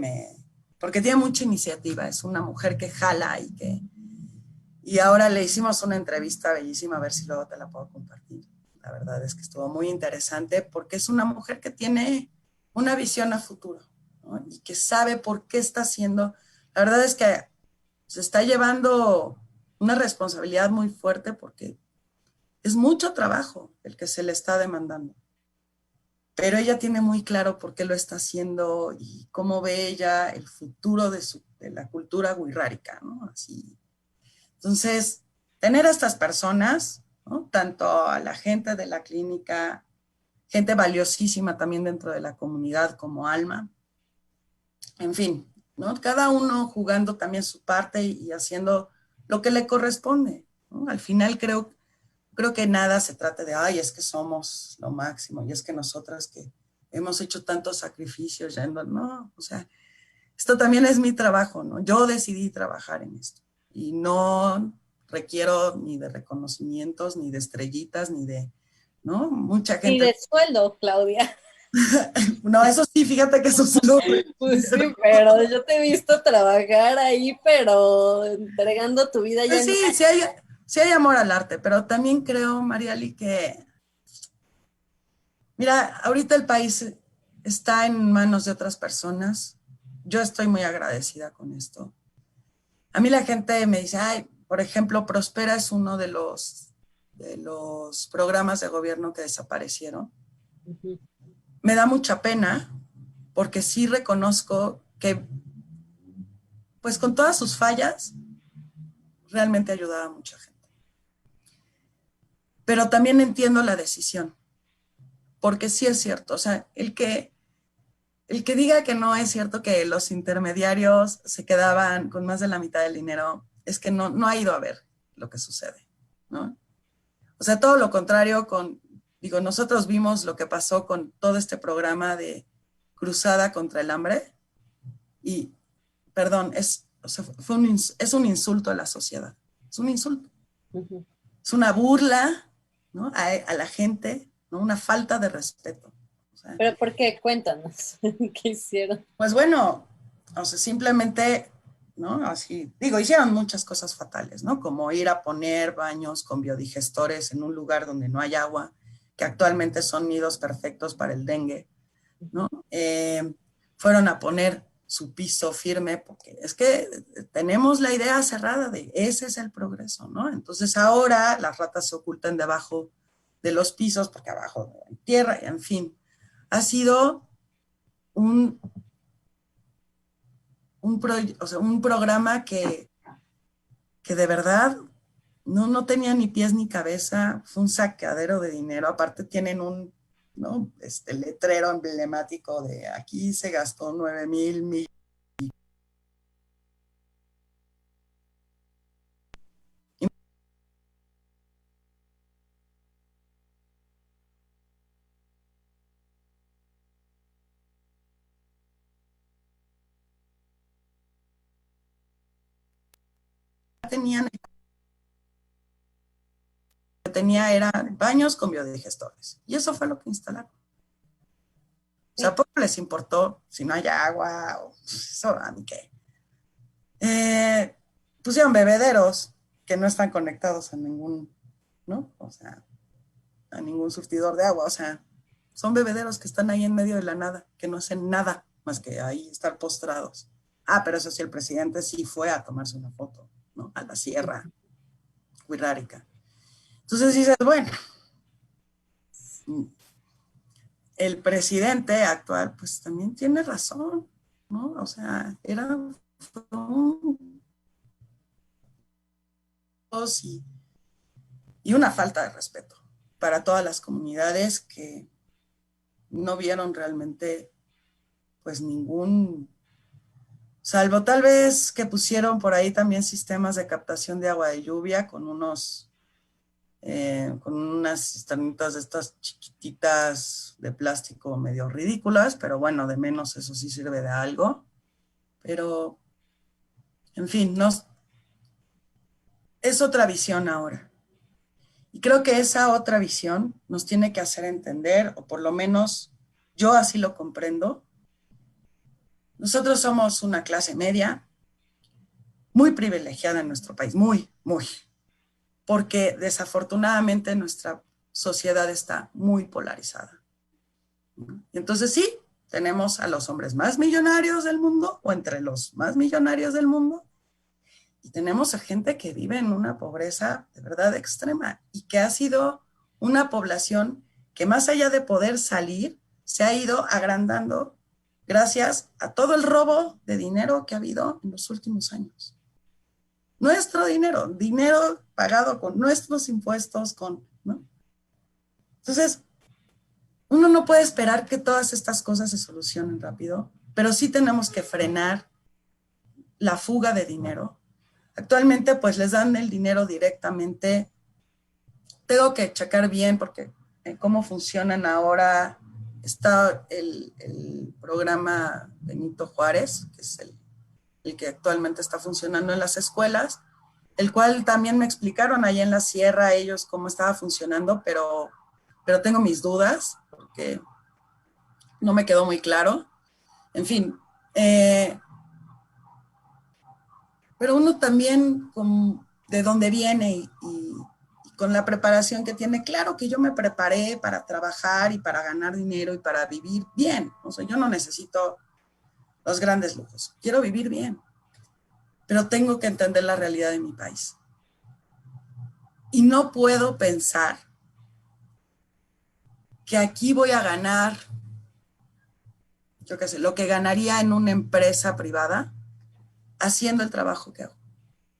porque tiene mucha iniciativa, es una mujer que jala y ahora le hicimos una entrevista bellísima, a ver si luego te la puedo compartir. La verdad es que estuvo muy interesante porque es una mujer que tiene una visión a futuro, ¿no? Y que sabe por qué está haciendo. La verdad es que se está llevando una responsabilidad muy fuerte porque es mucho trabajo el que se le está demandando. Pero ella tiene muy claro por qué lo está haciendo y cómo ve ella el futuro de la cultura wixárika, ¿no? Así. Entonces, tener a estas personas, ¿no? Tanto a la gente de la clínica, gente valiosísima también dentro de la comunidad como Alma, en fin, ¿no? Cada uno jugando también su parte y haciendo lo que le corresponde, ¿no? Al final creo que nada se trata de, ay, es que somos lo máximo y es que nosotras que hemos hecho tantos sacrificios yendo, no, o sea, esto también es mi trabajo, ¿no? Yo decidí trabajar en esto y no requiero ni de reconocimientos, ni de estrellitas, ni de, ¿no? Mucha Ni gente. de sueldo, Claudia. No, eso sí, fíjate que eso sí lo... Pues sí, pero yo te he visto trabajar ahí, pero entregando tu vida ya Pues en... sí, sí hay amor al arte, pero también creo, Mariali, que, mira, ahorita el país está en manos de otras personas. Yo estoy muy agradecida con esto. A mí la gente me dice, ay, por ejemplo, Prospera es uno de los programas de gobierno que desaparecieron. Ujú. Me da mucha pena porque sí reconozco que, pues con todas sus fallas, realmente ayudaba a mucha gente. Pero también entiendo la decisión, porque sí es cierto, o sea, el que diga que no es cierto que los intermediarios se quedaban con más de la mitad del dinero, es que no ha ido a ver lo que sucede, ¿no? O sea, todo lo contrario digo, nosotros vimos lo que pasó con todo este programa de Cruzada contra el Hambre y, perdón, o sea, es un insulto a la sociedad, es un insulto, Ujú. es una burla, ¿no? A la gente, ¿no? Una falta de respeto. O sea, Pero ¿por qué? Cuéntanos, ¿qué hicieron? pues bueno, o sea, simplemente, ¿no? Así, digo, hicieron muchas cosas fatales, ¿no? Como ir a poner baños con biodigestores en un lugar donde no hay agua, que actualmente son nidos perfectos para el dengue, ¿no? Fueron a poner su piso firme, porque es que tenemos la idea cerrada de ese es el progreso, ¿no? Entonces ahora las ratas se ocultan debajo de los pisos, porque abajo hay tierra, en fin. Ha sido un o sea, un programa que de verdad no tenía ni pies ni cabeza, fue un saqueadero de dinero, aparte tienen un, ¿no? Letrero emblemático de aquí se gastó 9,000 millones. Tenían, lo que tenía eran baños con biodigestores, y eso fue lo que instalaron. O sea, poco les importó si no hay agua, o eso a mí qué. Pusieron bebederos que no están conectados a ningún, ¿no? O sea, a ningún surtidor de agua, o sea, son bebederos que están ahí en medio de la nada, que no hacen nada más que ahí estar postrados. Ah, pero eso sí, el presidente sí fue a tomarse una foto, ¿no? A la sierra Huirrárica. Entonces dices, bueno, el presidente actual pues también tiene razón, ¿no? O sea, era un y una falta de respeto para todas las comunidades que no vieron realmente pues ningún, salvo tal vez que pusieron por ahí también sistemas de captación de agua de lluvia con unas cisternitas de estas chiquititas de plástico medio ridículas, pero bueno, de menos eso sí sirve de algo. Pero, en fin, es otra visión ahora. Y creo que esa otra visión nos tiene que hacer entender, o por lo menos yo así lo comprendo. Nosotros somos una clase media muy privilegiada en nuestro país, muy, muy, porque desafortunadamente nuestra sociedad está muy polarizada. Y entonces sí, tenemos a los hombres más millonarios del mundo o entre los más millonarios del mundo y tenemos a gente que vive en una pobreza de verdad extrema y que ha sido una población que más allá de poder salir, se ha ido agrandando gracias a todo el robo de dinero que ha habido en los últimos años. Nuestro dinero, dinero pagado con nuestros impuestos, ¿no? Entonces, uno no puede esperar que todas estas cosas se solucionen rápido, pero sí tenemos que frenar la fuga de dinero. Actualmente, pues les dan el dinero directamente. Tengo que checar bien porque cómo funcionan ahora. Está el programa Benito Juárez, que es el que actualmente está funcionando en las escuelas, el cual también me explicaron allá en la sierra ellos cómo estaba funcionando, pero tengo mis dudas porque no me quedó muy claro. En fin, pero uno también de dónde viene y con la preparación que tiene, claro que yo me preparé para trabajar y para ganar dinero y para vivir bien. O sea, yo no necesito los grandes lujos, quiero vivir bien, pero tengo que entender la realidad de mi país. Y no puedo pensar que aquí voy a ganar, yo qué sé, lo que ganaría en una empresa privada haciendo el trabajo que hago.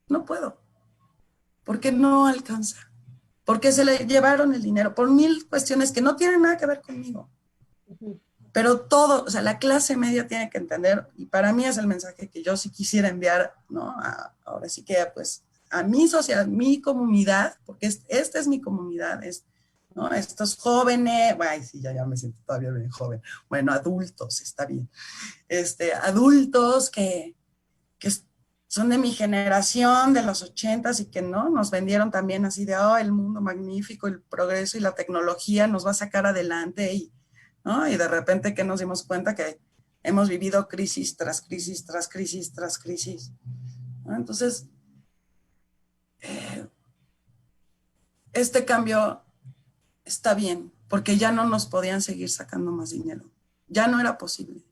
No puedo, porque no alcanza, porque se le llevaron el dinero por mil cuestiones que no tienen nada que ver conmigo. Pero todo, o sea, la clase media tiene que entender, y para mí es el mensaje que yo sí quisiera enviar, ¿no? Ahora sí que, pues, a mi sociedad, mi comunidad, porque esta es mi comunidad, ¿no? Estos jóvenes, ay, sí, ya me siento todavía bien joven, bueno, adultos, está bien, adultos que son de mi generación, de los 80s, y que no, nos vendieron también así de, oh, el mundo magnífico, el progreso y la tecnología nos va a sacar adelante, ¿no? Y de repente que nos dimos cuenta que hemos vivido crisis tras crisis, tras crisis, tras crisis, ¿no? Entonces, este cambio está bien, porque ya no nos podían seguir sacando más dinero, ya no era posible.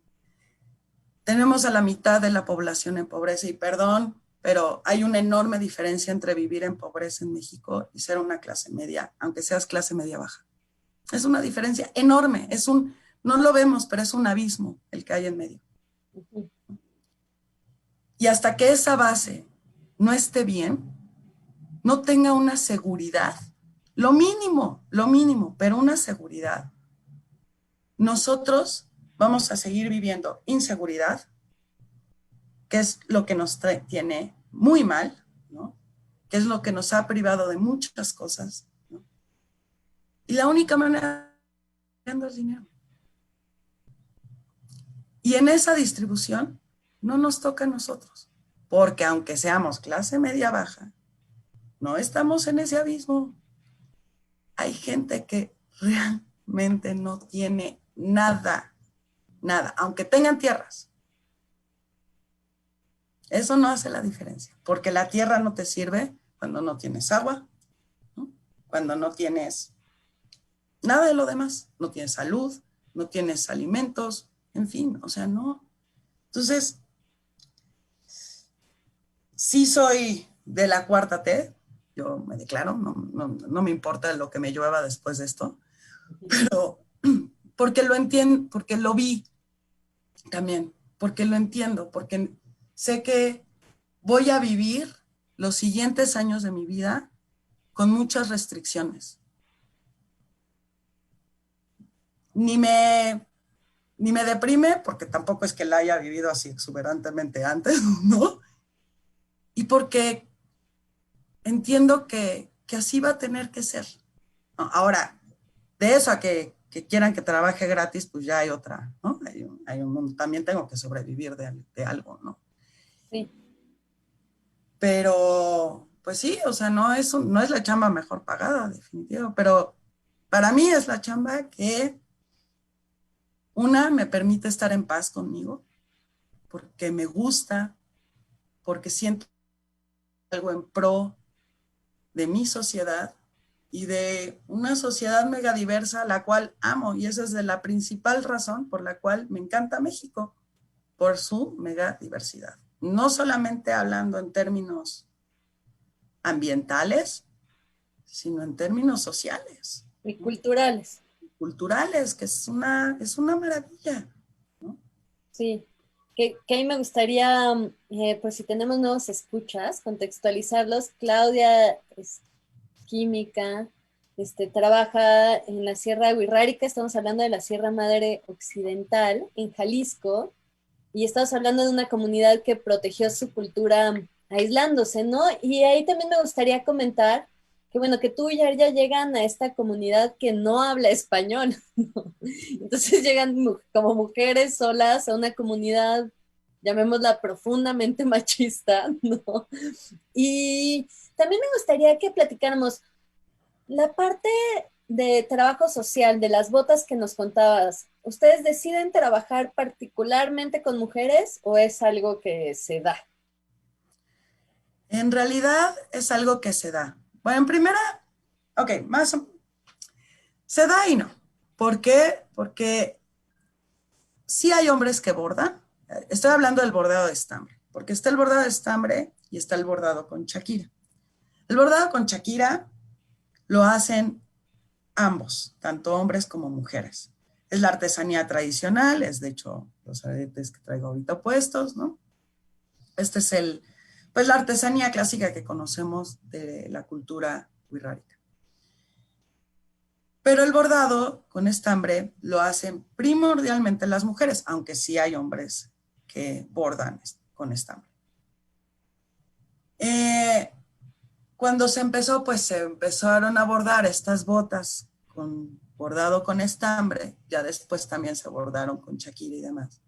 Tenemos a la mitad de la población en pobreza, y perdón, pero hay una enorme diferencia entre vivir en pobreza en México y ser una clase media, aunque seas clase media baja. Es una diferencia enorme, no lo vemos, pero es un abismo el que hay en medio. Y hasta que esa base no esté bien, no tenga una seguridad, lo mínimo, pero una seguridad, nosotros vamos a seguir viviendo inseguridad, que es lo que nos tiene muy mal, ¿no? Que es lo que nos ha privado de muchas cosas, ¿no? Y la única manera es ganando el dinero. Y en esa distribución no nos toca a nosotros, porque aunque seamos clase media baja, no estamos en ese abismo. Hay gente que realmente no tiene nada, aunque tengan tierras. Eso no hace la diferencia, porque la tierra no te sirve cuando no tienes agua, ¿no? Cuando no tienes nada de lo demás, no tienes salud, no tienes alimentos, en fin, o sea, no. Entonces, sí soy de la cuarta T, yo me declaro, no me importa lo que me llueva después de esto, pero porque lo entiendo, porque lo vi también, porque lo entiendo, porque sé que voy a vivir los siguientes años de mi vida con muchas restricciones. Ni me deprime, porque tampoco es que la haya vivido así exuberantemente antes, ¿no? Y porque entiendo que así va a tener que ser. Ahora, de eso a que quieran que trabaje gratis, pues ya hay otra, ¿no? También tengo que sobrevivir de algo, ¿no? Sí. Pero, pues sí, o sea, no es la chamba mejor pagada, definitivo, pero para mí es la chamba que, me permite estar en paz conmigo, porque me gusta, porque siento algo en pro de mi sociedad y de una sociedad megadiversa, la cual amo, y esa es la principal razón por la cual me encanta México, por su megadiversidad. No solamente hablando en términos ambientales, sino en términos sociales. Y culturales. Culturales, que es una maravilla, ¿no? Sí, que ahí me gustaría, pues si tenemos nuevos escuchas, contextualizarlos. Claudia es química, trabaja en la Sierra Huirrárica, estamos hablando de la Sierra Madre Occidental, en Jalisco, y estamos hablando de una comunidad que protegió su cultura aislándose, ¿no? Y ahí también me gustaría comentar que, bueno, que tú y ya llegan a esta comunidad que no habla español, ¿no? Entonces llegan como mujeres solas a una comunidad, llamémosla profundamente machista, ¿no? Y también me gustaría que platicáramos la parte de trabajo social, de las botas que nos contabas. ¿Ustedes deciden trabajar particularmente con mujeres o es algo que se da? En realidad es algo que se da. Bueno, en primera, ok, se da y no. ¿Por qué? Porque sí hay hombres que bordan. Estoy hablando del bordado de estambre, porque está el bordado de estambre y está el bordado con Shakira. El bordado con Shakira lo hacen ambos, tanto hombres como mujeres. Es la artesanía tradicional, es de hecho los aretes que traigo ahorita puestos, ¿no? Este es pues la artesanía clásica que conocemos de la cultura wixárika. Pero el bordado con estambre lo hacen primordialmente las mujeres, aunque sí hay hombres que bordan con estambre. Cuando se empezó, pues se empezaron a bordar estas botas con bordado con estambre, ya después también se bordaron con Shakira y demás.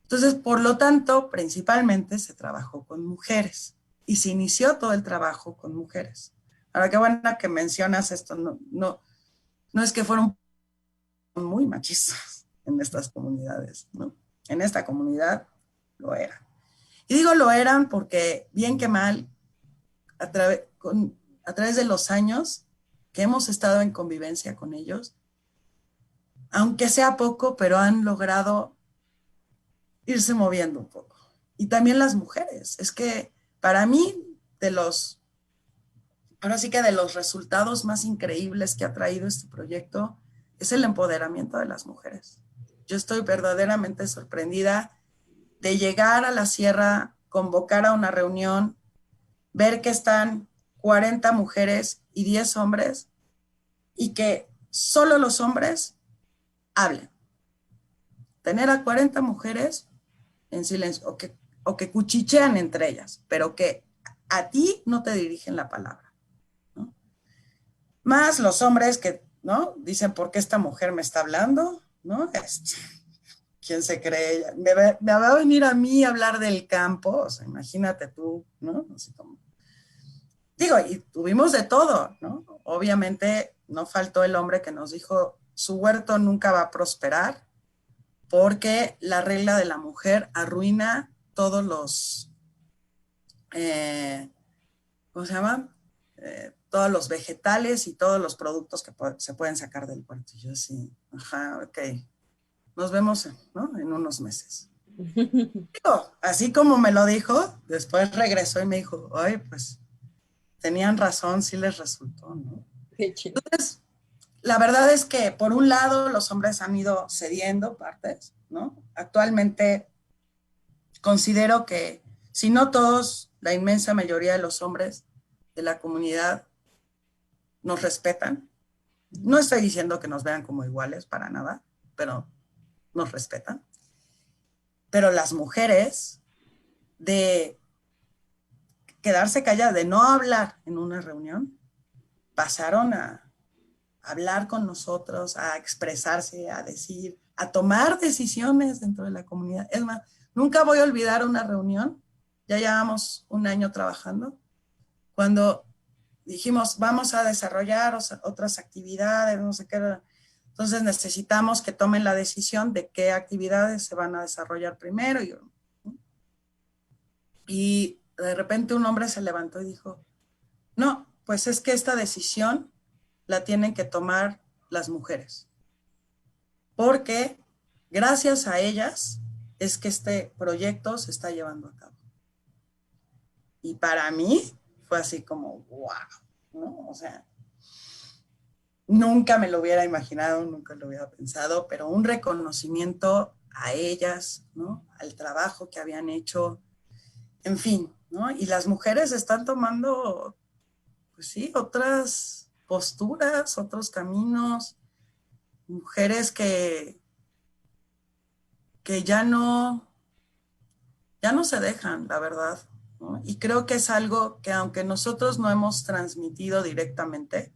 Entonces, por lo tanto, principalmente se trabajó con mujeres y se inició todo el trabajo con mujeres. Ahora, qué bueno que mencionas esto, no es que fueron muy machistas en estas comunidades, ¿no? En esta comunidad lo eran. Y digo lo eran porque, bien que mal, a través de los años que hemos estado en convivencia con ellos, aunque sea poco, pero han logrado irse moviendo un poco. Y también las mujeres. Es que para mí, ahora sí que de los resultados más increíbles que ha traído este proyecto, es el empoderamiento de las mujeres. Yo estoy verdaderamente sorprendida de llegar a la sierra, convocar a una reunión, ver que están 40 mujeres y 10 hombres y que solo los hombres hablen. Tener a 40 mujeres en silencio o que cuchichean entre ellas, pero que a ti no te dirigen la palabra, ¿no? Más los hombres que, ¿no? Dicen, ¿por qué esta mujer me está hablando? ¿No? ¿Quién se cree? Me va a venir a mí a hablar del campo, o sea, imagínate tú, ¿no? Así como, digo, y tuvimos de todo, ¿no? Obviamente no faltó el hombre que nos dijo, su huerto nunca va a prosperar porque la regla de la mujer arruina todos los, ¿cómo se llama? Todos los vegetales y todos los productos que se pueden sacar del huerto. Y yo sí, ajá, ok, nos vemos, ¿no? En unos meses. Digo, así como me lo dijo, después regresó y me dijo, ay, pues tenían razón, sí les resultó, ¿no? Entonces, la verdad es que por un lado los hombres han ido cediendo partes, ¿no? Actualmente considero que, si no todos, la inmensa mayoría de los hombres de la comunidad nos respetan. No estoy diciendo que nos vean como iguales para nada, pero nos respetan. Pero las mujeres, de quedarse calladas, de no hablar en una reunión, pasaron a hablar con nosotros, a expresarse, a decir, a tomar decisiones dentro de la comunidad. Es más, nunca voy a olvidar una reunión, ya llevamos un año trabajando, cuando dijimos, vamos a desarrollar otras actividades, no sé qué. Entonces necesitamos que tomen la decisión de qué actividades se van a desarrollar primero. Y de repente un hombre se levantó y dijo, no, pues es que esta decisión la tienen que tomar las mujeres, porque gracias a ellas es que este proyecto se está llevando a cabo. Y para mí fue así como, wow, ¿no? O sea, nunca me lo hubiera imaginado, nunca lo hubiera pensado, pero un reconocimiento a ellas, ¿no? Al trabajo que habían hecho, en fin, ¿no? Y las mujeres están tomando, pues sí, otras posturas, otros caminos, mujeres que ya no se dejan, la verdad, ¿no? Y creo que es algo que aunque nosotros no hemos transmitido directamente,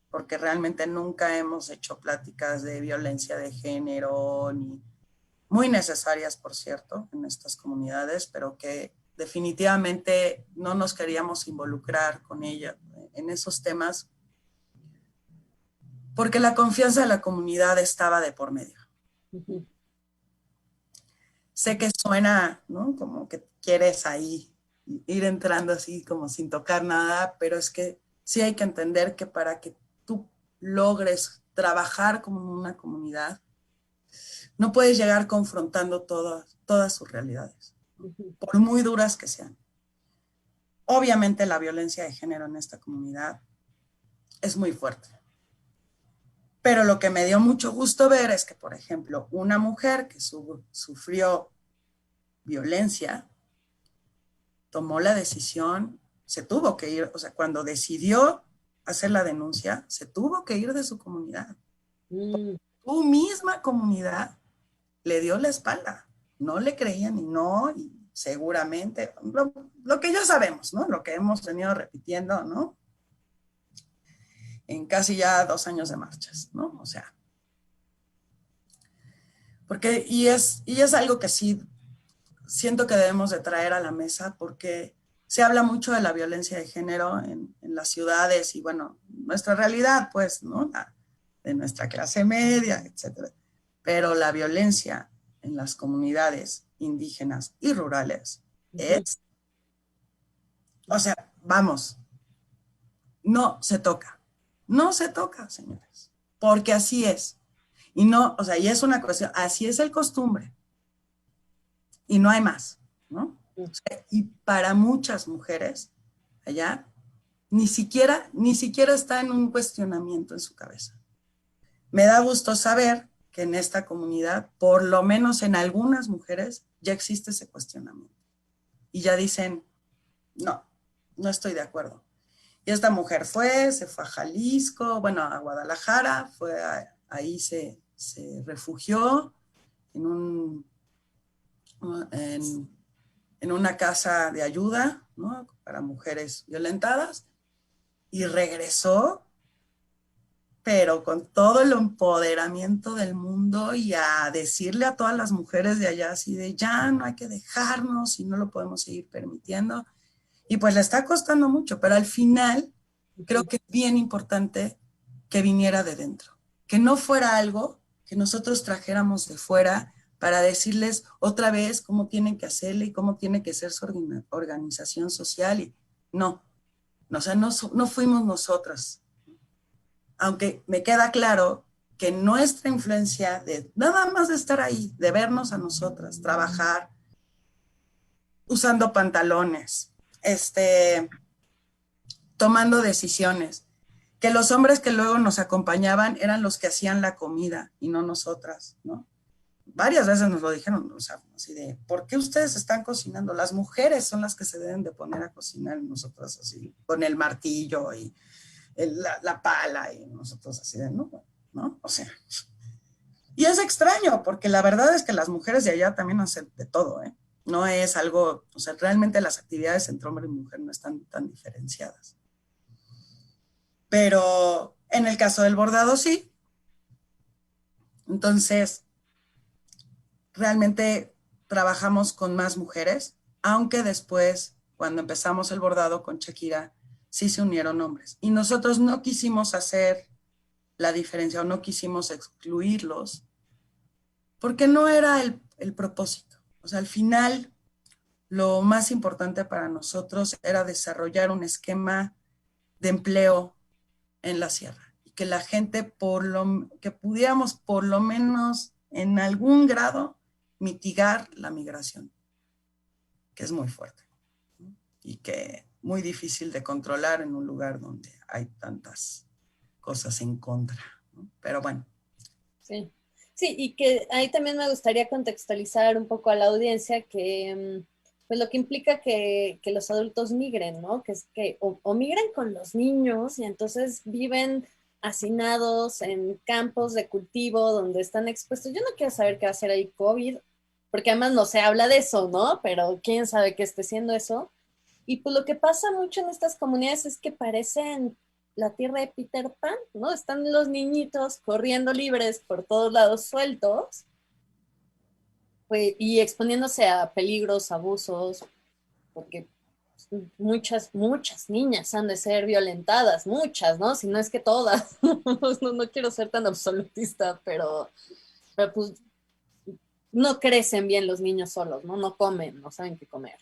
porque realmente nunca hemos hecho pláticas de violencia de género, ni muy necesarias, por cierto, en estas comunidades, pero que definitivamente no nos queríamos involucrar con ella en esos temas, porque la confianza de la comunidad estaba de por medio. Ujú. Sé que suena, ¿no? Como que quieres ahí ir entrando así como sin tocar nada, pero es que sí hay que entender que para que tú logres trabajar como en una comunidad, no puedes llegar confrontando todas sus realidades, Ujú. por muy duras que sean. Obviamente la violencia de género en esta comunidad es muy fuerte. Pero lo que me dio mucho gusto ver es que, por ejemplo, una mujer que sufrió violencia tomó la decisión, se tuvo que ir, o sea, cuando decidió hacer la denuncia, se tuvo que ir de su comunidad. Mm. Tu misma comunidad le dio la espalda, no le creían y seguramente, lo que ya sabemos, ¿no? Lo que hemos venido repitiendo, ¿no? En casi ya 2 años de marchas, ¿no? O sea, porque, y es algo que sí siento que debemos de traer a la mesa porque se habla mucho de la violencia de género en las ciudades y bueno, nuestra realidad, pues, ¿no? De nuestra clase media, etcétera. Pero la violencia en las comunidades indígenas y rurales Ujú. es, o sea, vamos, no se toca, señores, porque así es. Y no, o sea, y es una cuestión, así es el costumbre y no hay más, ¿no? O sea, y para muchas mujeres allá, ni siquiera está en un cuestionamiento en su cabeza. Me da gusto saber que en esta comunidad, por lo menos en algunas mujeres, ya existe ese cuestionamiento. Y ya dicen, no, no estoy de acuerdo. Y esta mujer se fue a Jalisco, bueno, a Guadalajara, ahí se refugió en un, en, en una casa de ayuda, ¿no? Para mujeres violentadas, y regresó, pero con todo el empoderamiento del mundo y a decirle a todas las mujeres de allá así de ya no hay que dejarnos y no lo podemos seguir permitiendo. Y pues le está costando mucho, pero al final creo que es bien importante que viniera de dentro, que no fuera algo que nosotros trajéramos de fuera para decirles otra vez cómo tienen que hacerle y cómo tiene que ser su organización social. Y no, o sea, no fuimos nosotras. Aunque me queda claro que nuestra influencia de nada más de estar ahí, de vernos a nosotras, trabajar usando pantalones, tomando decisiones, que los hombres que luego nos acompañaban eran los que hacían la comida y no nosotras, ¿no? Varias veces nos lo dijeron, o sea, así de, ¿por qué ustedes están cocinando? Las mujeres son las que se deben de poner a cocinar y nosotras así, con el martillo y la pala y nosotros así de, ¿no? ¿No? O sea, y es extraño, porque la verdad es que las mujeres de allá también hacen de todo, ¿eh? No es algo, o sea, realmente las actividades entre hombre y mujer no están tan diferenciadas. Pero en el caso del bordado sí. Entonces, realmente trabajamos con más mujeres, aunque después, cuando empezamos el bordado con Shakira, sí se unieron hombres. Y nosotros no quisimos hacer la diferencia o no quisimos excluirlos porque no era el propósito. O sea, al final, lo más importante para nosotros era desarrollar un esquema de empleo en la sierra y que la gente que pudiéramos por lo menos en algún grado mitigar la migración, que es muy fuerte, ¿no? Y que muy difícil de controlar en un lugar donde hay tantas cosas en contra, ¿no? Pero bueno. Sí. Sí, y que ahí también me gustaría contextualizar un poco a la audiencia que pues lo que implica que los adultos migren, ¿no? Que es que o migren con los niños y entonces viven hacinados en campos de cultivo donde están expuestos. Yo no quiero saber qué va a ser ahí COVID, porque además no se habla de eso, ¿no? Pero quién sabe qué esté siendo eso. Y pues lo que pasa mucho en estas comunidades es que parecen la tierra de Peter Pan, ¿no? Están los niñitos corriendo libres por todos lados sueltos, pues, y exponiéndose a peligros, abusos, porque muchas niñas han de ser violentadas, muchas, ¿no? Si no es que todas. No quiero ser tan absolutista, pero pues no crecen bien los niños solos, ¿no? No comen, no saben qué comer.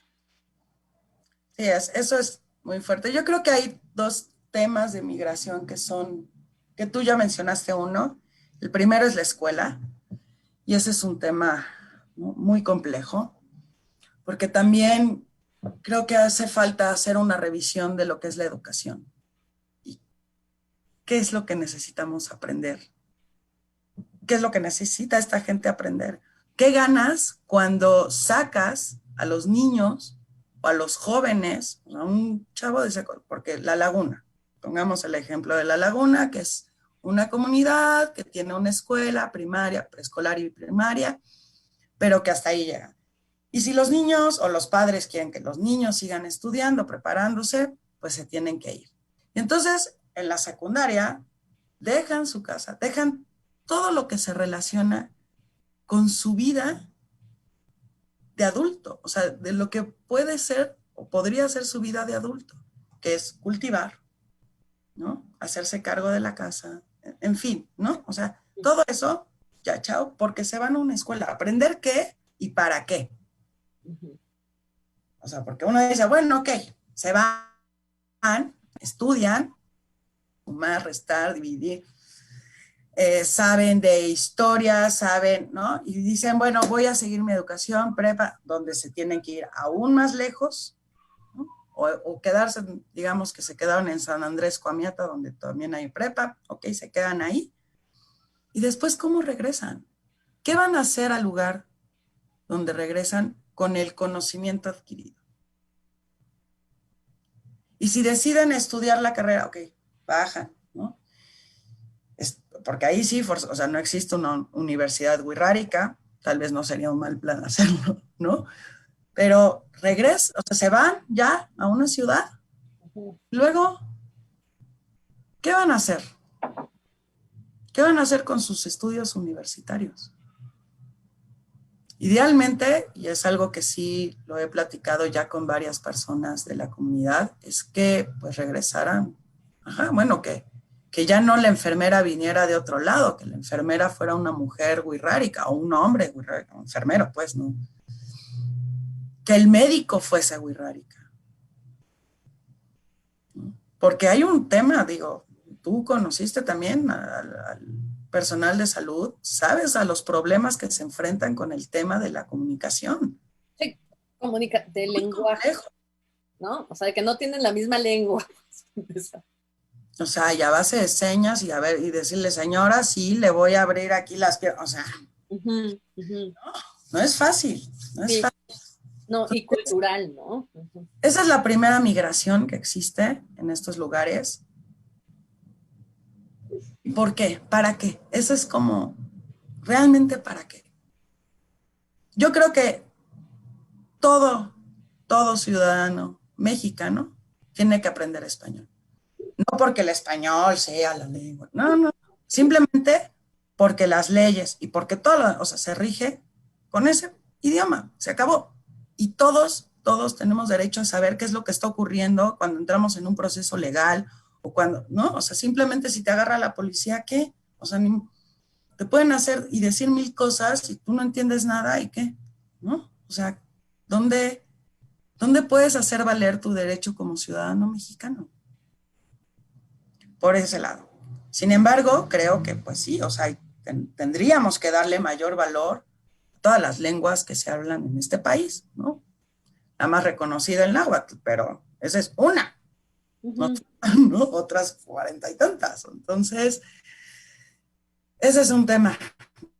Sí, eso es muy fuerte. Yo creo que hay dos temas de migración que tú ya mencionaste uno. El primero es la escuela, y ese es un tema, ¿no?, muy complejo, porque también creo que hace falta hacer una revisión de lo que es la educación. ¿Y qué es lo que necesitamos aprender? ¿Qué es lo que necesita esta gente aprender? ¿Qué ganas cuando sacas a los niños o a los jóvenes, a un chavo de secundaria, porque La Laguna, pongamos el ejemplo de La Laguna, que es una comunidad que tiene una escuela primaria, preescolar y primaria, pero que hasta ahí llega. Y si los niños o los padres quieren que los niños sigan estudiando, preparándose, pues se tienen que ir. Y entonces, en la secundaria, dejan su casa, dejan todo lo que se relaciona con su vida de adulto, o sea, de lo que puede ser o podría ser su vida de adulto, que es cultivar, ¿no? Hacerse cargo de la casa, en fin, ¿no? O sea, todo eso, ya chao, porque se van a una escuela. ¿Aprender qué y para qué? O sea, porque uno dice, bueno, ok, se van, estudian, sumar, restar, dividir, saben de historia, saben, ¿no? Y dicen, bueno, voy a seguir mi educación prepa, donde se tienen que ir aún más lejos, ¿no? O quedarse, digamos que se quedaron en San Andrés Coamiata, donde también hay prepa, ok, se quedan ahí. Y después, ¿cómo regresan? ¿Qué van a hacer al lugar donde regresan con el conocimiento adquirido? Y si deciden estudiar la carrera, ok, bajan, ¿no? Porque ahí sí, o sea, no existe una universidad wixárika, tal vez no sería un mal plan hacerlo, ¿no? Pero regresan, o sea, se van ya a una ciudad. Luego, ¿qué van a hacer? ¿Qué van a hacer con sus estudios universitarios? Idealmente, y es algo que sí lo he platicado ya con varias personas de la comunidad, es que pues regresaran, bueno, que ya no la enfermera viniera de otro lado, que la enfermera fuera una mujer wixárika o un hombre wixárika, un enfermero, pues, ¿no? Que el médico fuese wixárika. ¿No? Porque hay un tema, digo, tú conociste también al personal de salud, sabes a los problemas que se enfrentan con el tema de la comunicación. Sí, del lenguaje, ¿no? O sea, que no tienen la misma lengua. O sea, y a base de señas y a ver, y decirle, señora, sí, le voy a abrir aquí las piernas. O sea, no es fácil, no es fácil. No, y cultural, ¿no? Esa es la primera migración que existe en estos lugares. ¿Por qué? ¿Para qué? Eso es como, ¿realmente para qué? Yo creo que todo ciudadano mexicano tiene que aprender español. No porque el español sea la lengua, no. Simplemente porque las leyes y porque todo, o sea, se rige con ese idioma. Se acabó. Y todos tenemos derecho a saber qué es lo que está ocurriendo cuando entramos en un proceso legal o cuando, ¿no? O sea, simplemente si te agarra la policía, ¿qué? O sea, te pueden hacer y decir mil cosas y tú no entiendes nada y ¿qué? ¿No? O sea, ¿dónde puedes hacer valer tu derecho como ciudadano mexicano? Por ese lado. Sin embargo, creo que pues sí, o sea, tendríamos que darle mayor valor a todas las lenguas que se hablan en este país, ¿no? La más reconocida el náhuatl, pero esa es una, ¿no? Otras 40 y tantas. Entonces, ese es un tema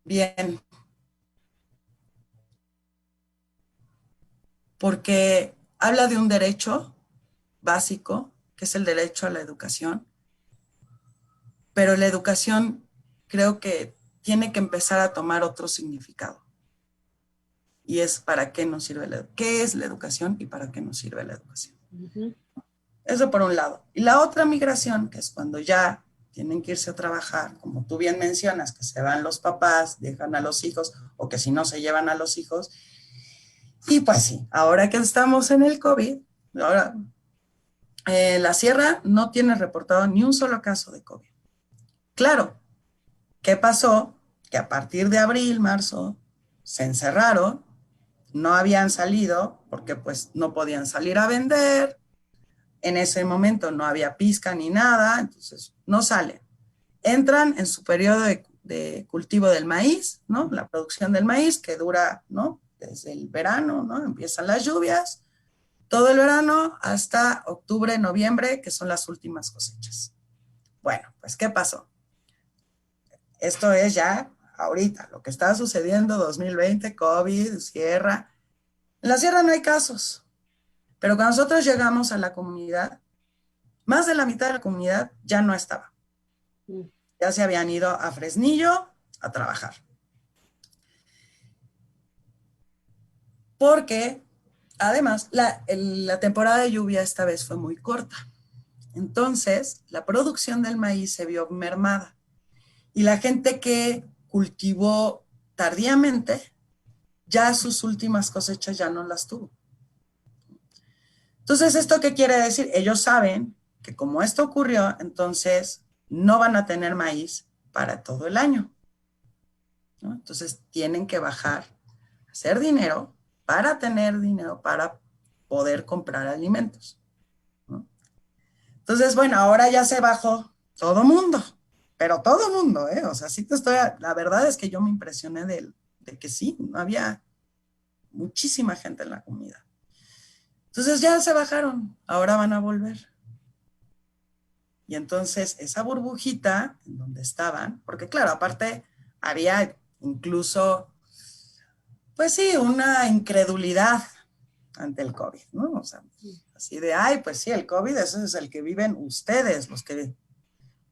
bien, porque habla de un derecho básico, que es el derecho a la educación, pero la educación creo que tiene que empezar a tomar otro significado. Y es para qué nos sirve qué es la educación y para qué nos sirve la educación. Eso por un lado. Y la otra migración, que es cuando ya tienen que irse a trabajar, como tú bien mencionas, que se van los papás, dejan a los hijos, o que si no se llevan a los hijos. Y pues sí, ahora que estamos en el COVID, Ahora, la sierra no tiene reportado ni un solo caso de COVID. Claro, ¿qué pasó? Que a partir de abril, marzo, se encerraron, no habían salido porque pues no podían salir a vender, en ese momento no había pizca ni nada, entonces no salen. Entran en su periodo de cultivo del maíz, ¿no? La producción del maíz que dura, ¿no? Desde el verano, ¿no? Empiezan las lluvias, todo el verano hasta octubre, noviembre, que son las últimas cosechas. Bueno, pues ¿qué pasó? Esto es ya ahorita, lo que está sucediendo 2020, COVID, sierra. En la sierra no hay casos, pero cuando nosotros llegamos a la comunidad, más de la mitad de la comunidad ya no estaba. Ya se habían ido a Fresnillo a trabajar. Porque, además, la temporada de lluvia esta vez fue muy corta. Entonces, la producción del maíz se vio mermada. Y la gente que cultivó tardíamente, ya sus últimas cosechas ya no las tuvo. Entonces, ¿esto qué quiere decir? Ellos saben que como esto ocurrió, entonces no van a tener maíz para todo el año, ¿no? Entonces, tienen que bajar, hacer dinero para tener dinero para poder comprar alimentos, ¿no? Entonces, bueno, ahora ya se bajó todo mundo, pero todo mundo, ¿eh? O sea, sí la verdad es que yo me impresioné de que sí, no había muchísima gente en la comunidad. Entonces ya se bajaron, ahora van a volver. Y entonces esa burbujita en donde estaban, porque claro, aparte había incluso, pues sí, una incredulidad ante el COVID, ¿no? O sea, así de, ay, pues sí, el COVID, ese es el que viven ustedes,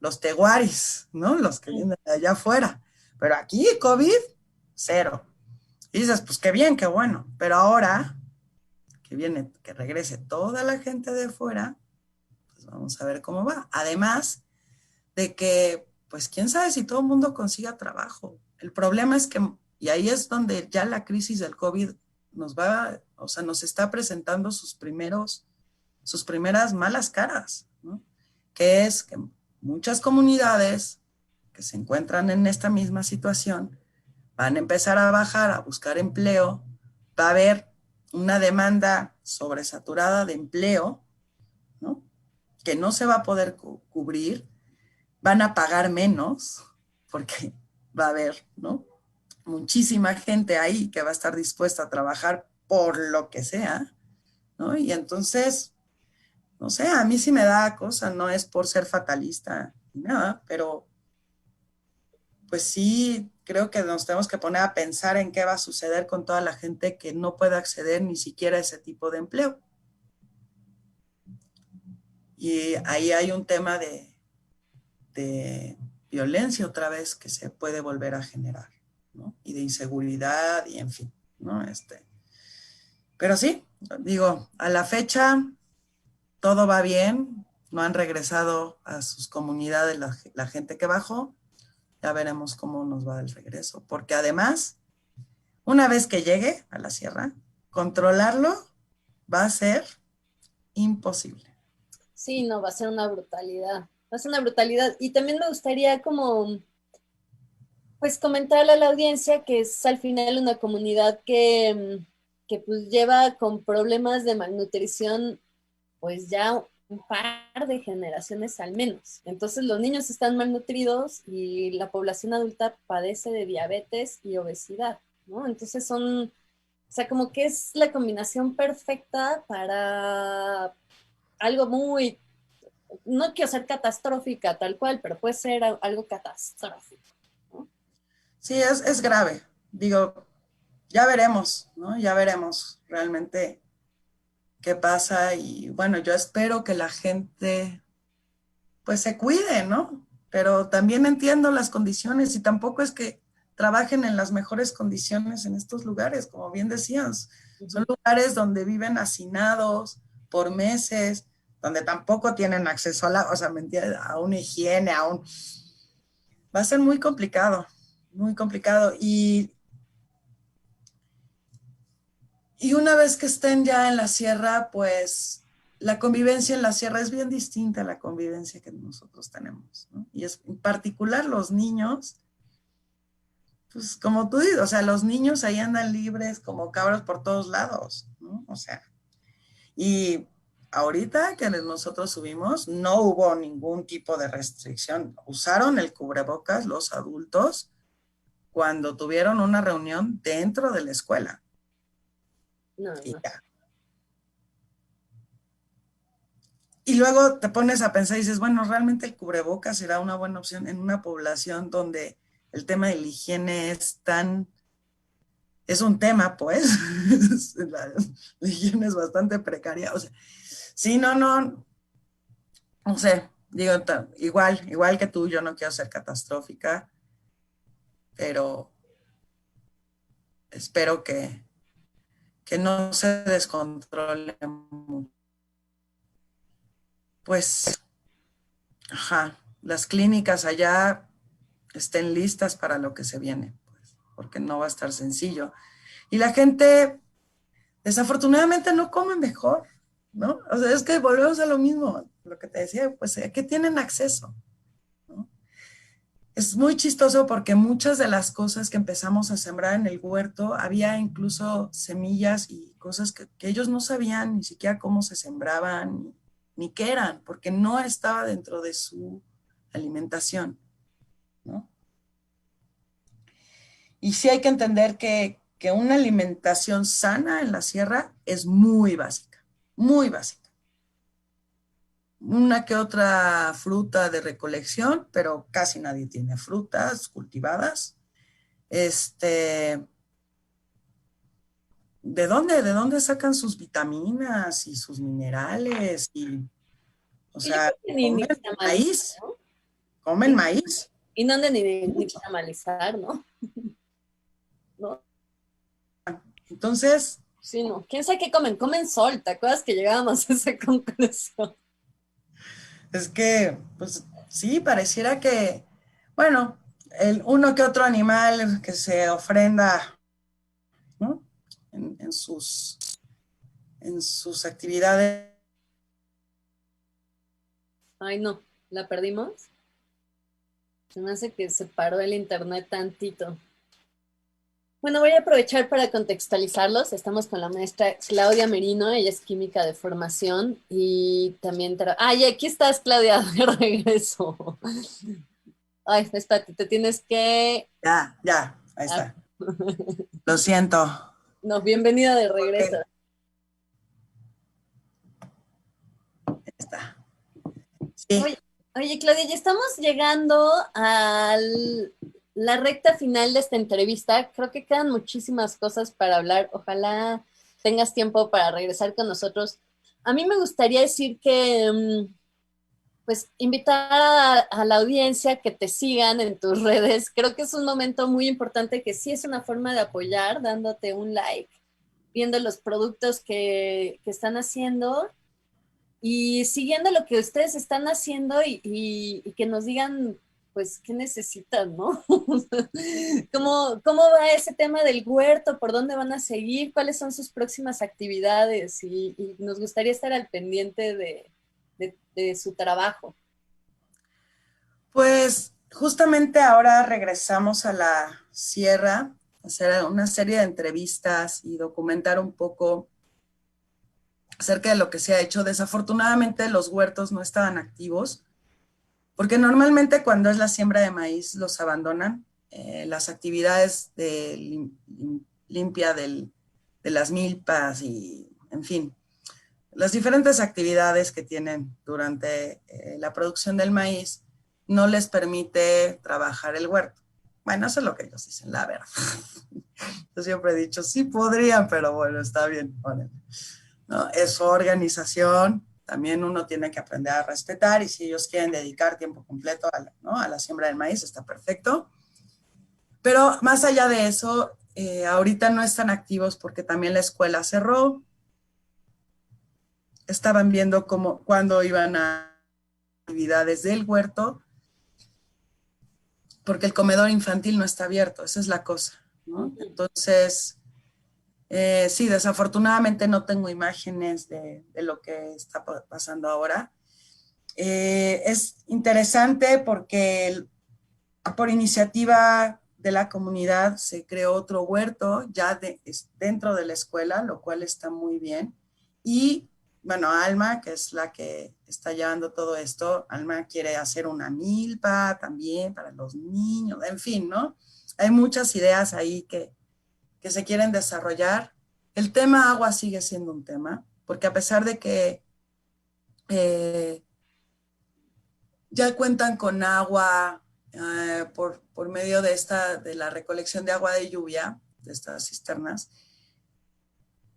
los teguaris, ¿no? Los que vienen de allá afuera. Pero aquí, COVID, cero. Y dices, pues qué bien, qué bueno. Pero ahora que viene, que regrese toda la gente de fuera, pues vamos a ver cómo va. Además de que, pues quién sabe si todo el mundo consiga trabajo. El problema es que, y ahí es donde ya la crisis del COVID nos está presentando sus primeras malas caras, ¿no? Que es que muchas comunidades que se encuentran en esta misma situación van a empezar a bajar, a buscar empleo, va a haber una demanda sobresaturada de empleo, ¿no? Que no se va a poder cubrir, van a pagar menos, porque va a haber, ¿no? Muchísima gente ahí que va a estar dispuesta a trabajar por lo que sea, ¿no? Y entonces, no sé, a mí sí me da cosa, no es por ser fatalista ni nada, pero pues sí creo que nos tenemos que poner a pensar en qué va a suceder con toda la gente que no puede acceder ni siquiera a ese tipo de empleo. Y ahí hay un tema de violencia otra vez que se puede volver a generar, ¿no? Y de inseguridad y en fin, ¿no? Pero sí, digo, a la fecha todo va bien, no han regresado a sus comunidades la gente que bajó, ya veremos cómo nos va el regreso, porque además, una vez que llegue a la sierra, controlarlo va a ser imposible. Sí, no, va a ser una brutalidad. Va a ser una brutalidad. Y también me gustaría como, pues comentarle a la audiencia que es al final una comunidad que pues lleva con problemas de malnutrición pues ya un par de generaciones al menos. Entonces los niños están malnutridos y la población adulta padece de diabetes y obesidad, ¿no? Entonces o sea, como que es la combinación perfecta para algo muy, no quiero ser catastrófica tal cual, pero puede ser algo catastrófico, ¿no? Sí, es grave. Digo, ya veremos, ¿no? Ya veremos realmente qué pasa y bueno, yo espero que la gente pues se cuide, ¿no? Pero también entiendo las condiciones y tampoco es que trabajen en las mejores condiciones en estos lugares, como bien decías. Son lugares donde viven hacinados por meses, donde tampoco tienen acceso a una higiene, Va a ser muy complicado, muy complicado. Y una vez que estén ya en la sierra, pues la convivencia en la sierra es bien distinta a la convivencia que nosotros tenemos, ¿no? Y es, en particular los niños, pues como tú dices, o sea, los niños ahí andan libres como cabras por todos lados, ¿no? O sea, y ahorita que nosotros subimos, no hubo ningún tipo de restricción. Usaron el cubrebocas los adultos cuando tuvieron una reunión dentro de la escuela. No, Y no. ya. Y luego te pones a pensar y dices, bueno, realmente el cubrebocas será una buena opción en una población donde el tema de la higiene es un tema, pues. La higiene es bastante precaria. O sea, sí, no sé, digo, igual que tú, yo no quiero ser catastrófica, pero espero que no se descontrole mucho. Pues, ajá, las clínicas allá estén listas para lo que se viene, pues, porque no va a estar sencillo. Y la gente, desafortunadamente, no come mejor, ¿no? O sea, es que volvemos a lo mismo, lo que te decía, pues, ¿a qué tienen acceso? ¿No? Es muy chistoso porque muchas de las cosas que empezamos a sembrar en el huerto, había incluso semillas y cosas que ellos no sabían ni siquiera cómo se sembraban, ni qué eran, porque no estaba dentro de su alimentación, ¿no? Y sí hay que entender que una alimentación sana en la sierra es muy básica, muy básica. Una que otra fruta de recolección, pero casi nadie tiene frutas cultivadas. ¿De dónde sacan sus vitaminas y sus minerales? O Y yo sea, creo que ni nixtamalizar, maíz, ¿no? comen maíz. Y no han de ni Mucho. nixtamalizar, ¿no? ¿No? Entonces, Sí, no. ¿Quién sabe qué comen? Comen sol, ¿te acuerdas que llegábamos a esa conclusión? es que, pues sí, pareciera que, bueno, uno que otro animal que se ofrenda, ¿no? En en sus actividades. Ay, no, ¿la perdimos? Se me hace que se paró el internet tantito. Bueno, voy a aprovechar para contextualizarlos. Estamos con la maestra Claudia Merino, ella es química de formación y también... Ay, aquí estás, Claudia, de regreso. Ay, espérate, te tienes que... Ya, ahí Ah, está. Lo siento. no, bienvenida de regreso. Porque, ahí está. Sí, Oye, oye, Claudia, ya estamos llegando a la recta final de esta entrevista. Creo que quedan muchísimas cosas para hablar. Ojalá tengas tiempo para regresar con nosotros. A mí me gustaría decir que, pues, invitar a la audiencia que te sigan en tus redes. Creo que es un momento muy importante que sí es una forma de apoyar, dándote un like, viendo los productos que están haciendo y siguiendo lo que ustedes están haciendo y que nos digan, pues, qué necesitan, ¿no? ¿Cómo va ese tema del huerto? ¿Por dónde van a seguir? ¿Cuáles son sus próximas actividades? Y nos gustaría estar al pendiente de su trabajo. pues justamente ahora regresamos a la sierra, a hacer una serie de entrevistas y documentar un poco acerca de lo que se ha hecho. Desafortunadamente los huertos no estaban activos, porque normalmente cuando es la siembra de maíz los abandonan. Las actividades de limpia de las milpas y, en fin, las diferentes actividades que tienen durante la producción del maíz no les permite trabajar el huerto. Bueno, eso es lo que ellos dicen, la verdad. Yo siempre he dicho, sí podrían, pero bueno, está bien. ¿No? Es su organización, también uno tiene que aprender a respetar y si ellos quieren dedicar tiempo completo ¿no? a la siembra del maíz, está perfecto. Pero más allá de eso, ahorita no están activos porque también la escuela cerró. Estaban viendo cuándo iban a actividades del huerto, porque el comedor infantil no está abierto, esa es la cosa, ¿no? Entonces, Sí, desafortunadamente no tengo imágenes de lo que está pasando ahora. Es interesante porque por iniciativa de la comunidad se creó otro huerto ya dentro de la escuela, lo cual está muy bien. Y bueno, Alma, que es la que está llevando todo esto, Alma quiere hacer una milpa también para los niños, en fin, ¿no? Hay muchas ideas ahí que se quieren desarrollar. El tema agua sigue siendo un tema, porque a pesar de que ya cuentan con agua por medio de la recolección de agua de lluvia, de estas cisternas,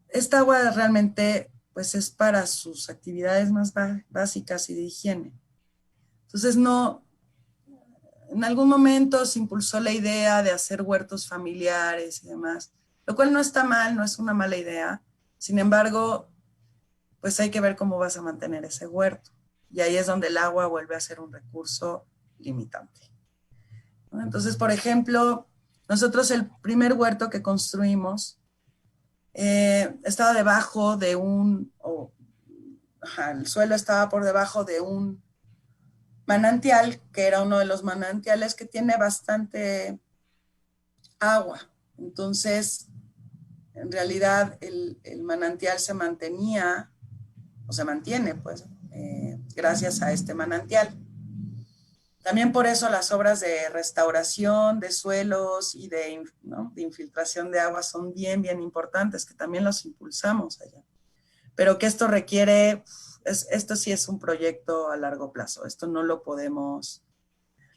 esta agua realmente pues es para sus actividades más básicas y de higiene. Entonces no, en algún momento se impulsó la idea de hacer huertos familiares y demás, lo cual no está mal, no es una mala idea. Sin embargo, pues hay que ver cómo vas a mantener ese huerto. Y ahí es donde el agua vuelve a ser un recurso limitante. Entonces, por ejemplo, nosotros el primer huerto que construimos estaba debajo de el suelo estaba por debajo de un manantial, que era uno de los manantiales que tiene bastante agua. Entonces, en realidad el manantial se mantenía, o se mantiene, pues, gracias a este manantial. También por eso las obras de restauración de suelos y ¿no? de infiltración de agua son bien, bien importantes, que también los impulsamos allá. Pero que esto requiere, esto sí es un proyecto a largo plazo, esto no lo podemos,